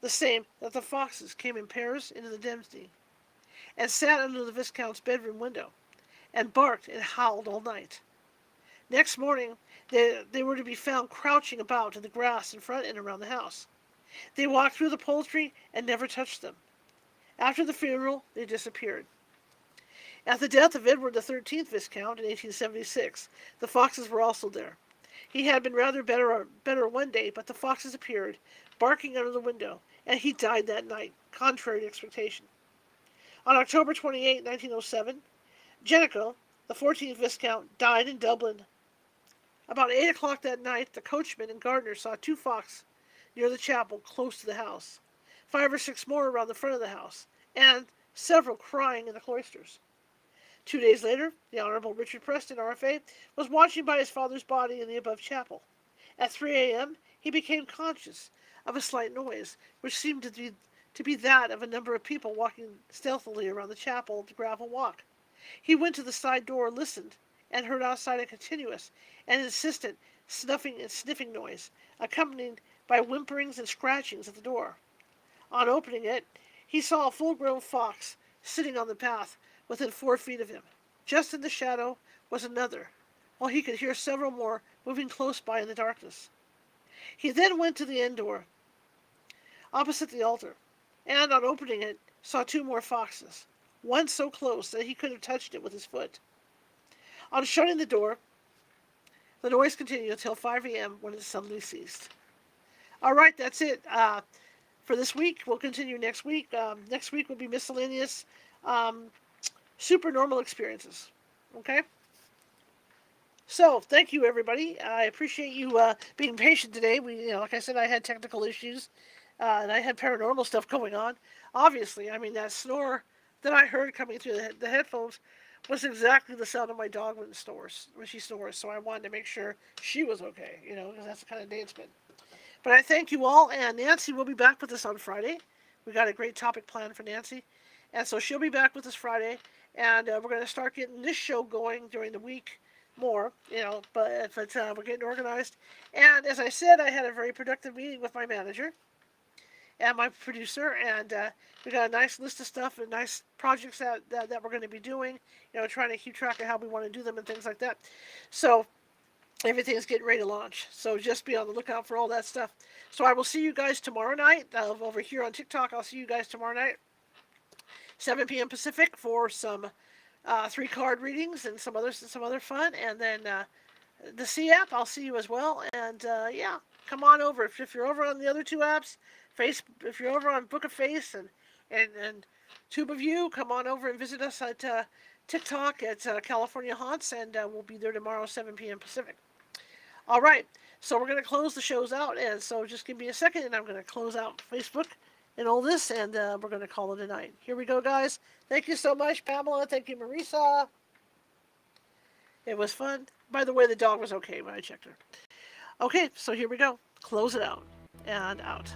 the same, that the foxes came in pairs into the density, and sat under the Viscount's bedroom window, and barked and howled all night. Next morning, they were to be found crouching about in the grass in front and around the house. They walked through the poultry and never touched them. After the funeral, they disappeared. At the death of Edward the 13th Viscount in 1876, the foxes were also there. He had been rather better one day, but the foxes appeared, barking under the window, and he died that night, contrary to expectation. On October 28, 1907, Jenico, the 14th Viscount, died in Dublin. About 8 o'clock that night, the coachman and gardener saw 2 foxes near the chapel close to the house, 5 or 6 more around the front of the house, and several crying in the cloisters. 2 days later, the Honorable Richard Preston, RFA, was watching by his father's body in the above chapel. At 3 a.m., he became conscious of a slight noise, which seemed to be that of a number of people walking stealthily around the chapel the gravel walk. He went to the side door, listened, and heard outside a continuous and insistent snuffing and sniffing noise, accompanied by whimperings and scratchings at the door. On opening it, he saw a full-grown fox sitting on the path within 4 feet of him. Just in the shadow was another, while he could hear several more moving close by in the darkness. He then went to the end door, opposite the altar, and on opening it, saw 2 more foxes, one so close that he could have touched it with his foot. On shutting the door, the noise continued until 5 a.m. when it suddenly ceased. All right, that's it for this week. We'll continue next week. Next week will be miscellaneous supernormal experiences. Okay? So, thank you, everybody. I appreciate you being patient today. Like I said, I had technical issues, and I had paranormal stuff going on. Obviously, I mean, that snore that I heard coming through the headphones was exactly the sound of my dog when she snores. So I wanted to make sure she was okay, because that's the kind of day it's been. But I thank you all, and Nancy will be back with us on Friday. We got a great topic planned for Nancy, and so she'll be back with us Friday, and we're going to start getting this show going during the week more, but we're getting organized. And as I said, I had a very productive meeting with my manager and my producer, and we got a nice list of stuff and nice projects that we're going to be doing, trying to keep track of how we want to do them and things like that. So everything's getting ready to launch. So just be on the lookout for all that stuff. So I will see you guys tomorrow night over here on TikTok. I'll see you guys tomorrow night, 7 p.m. Pacific, for some 3-card readings and some other fun. And then the C app, I'll see you as well. And yeah, come on over. If you're over on the other 2 apps, if you're over on Book of Face and Tube of You, come on over and visit us at TikTok at California Haunts, and we'll be there tomorrow, 7 p.m. Pacific. All right, so we're going to close the shows out, and so just give me a second, and I'm going to close out Facebook and all this, and we're going to call it a night. Here we go, guys. Thank you so much, Pamela. Thank you, Marisa. It was fun. By the way, the dog was okay when I checked her. Okay, so here we go. Close it out, and out.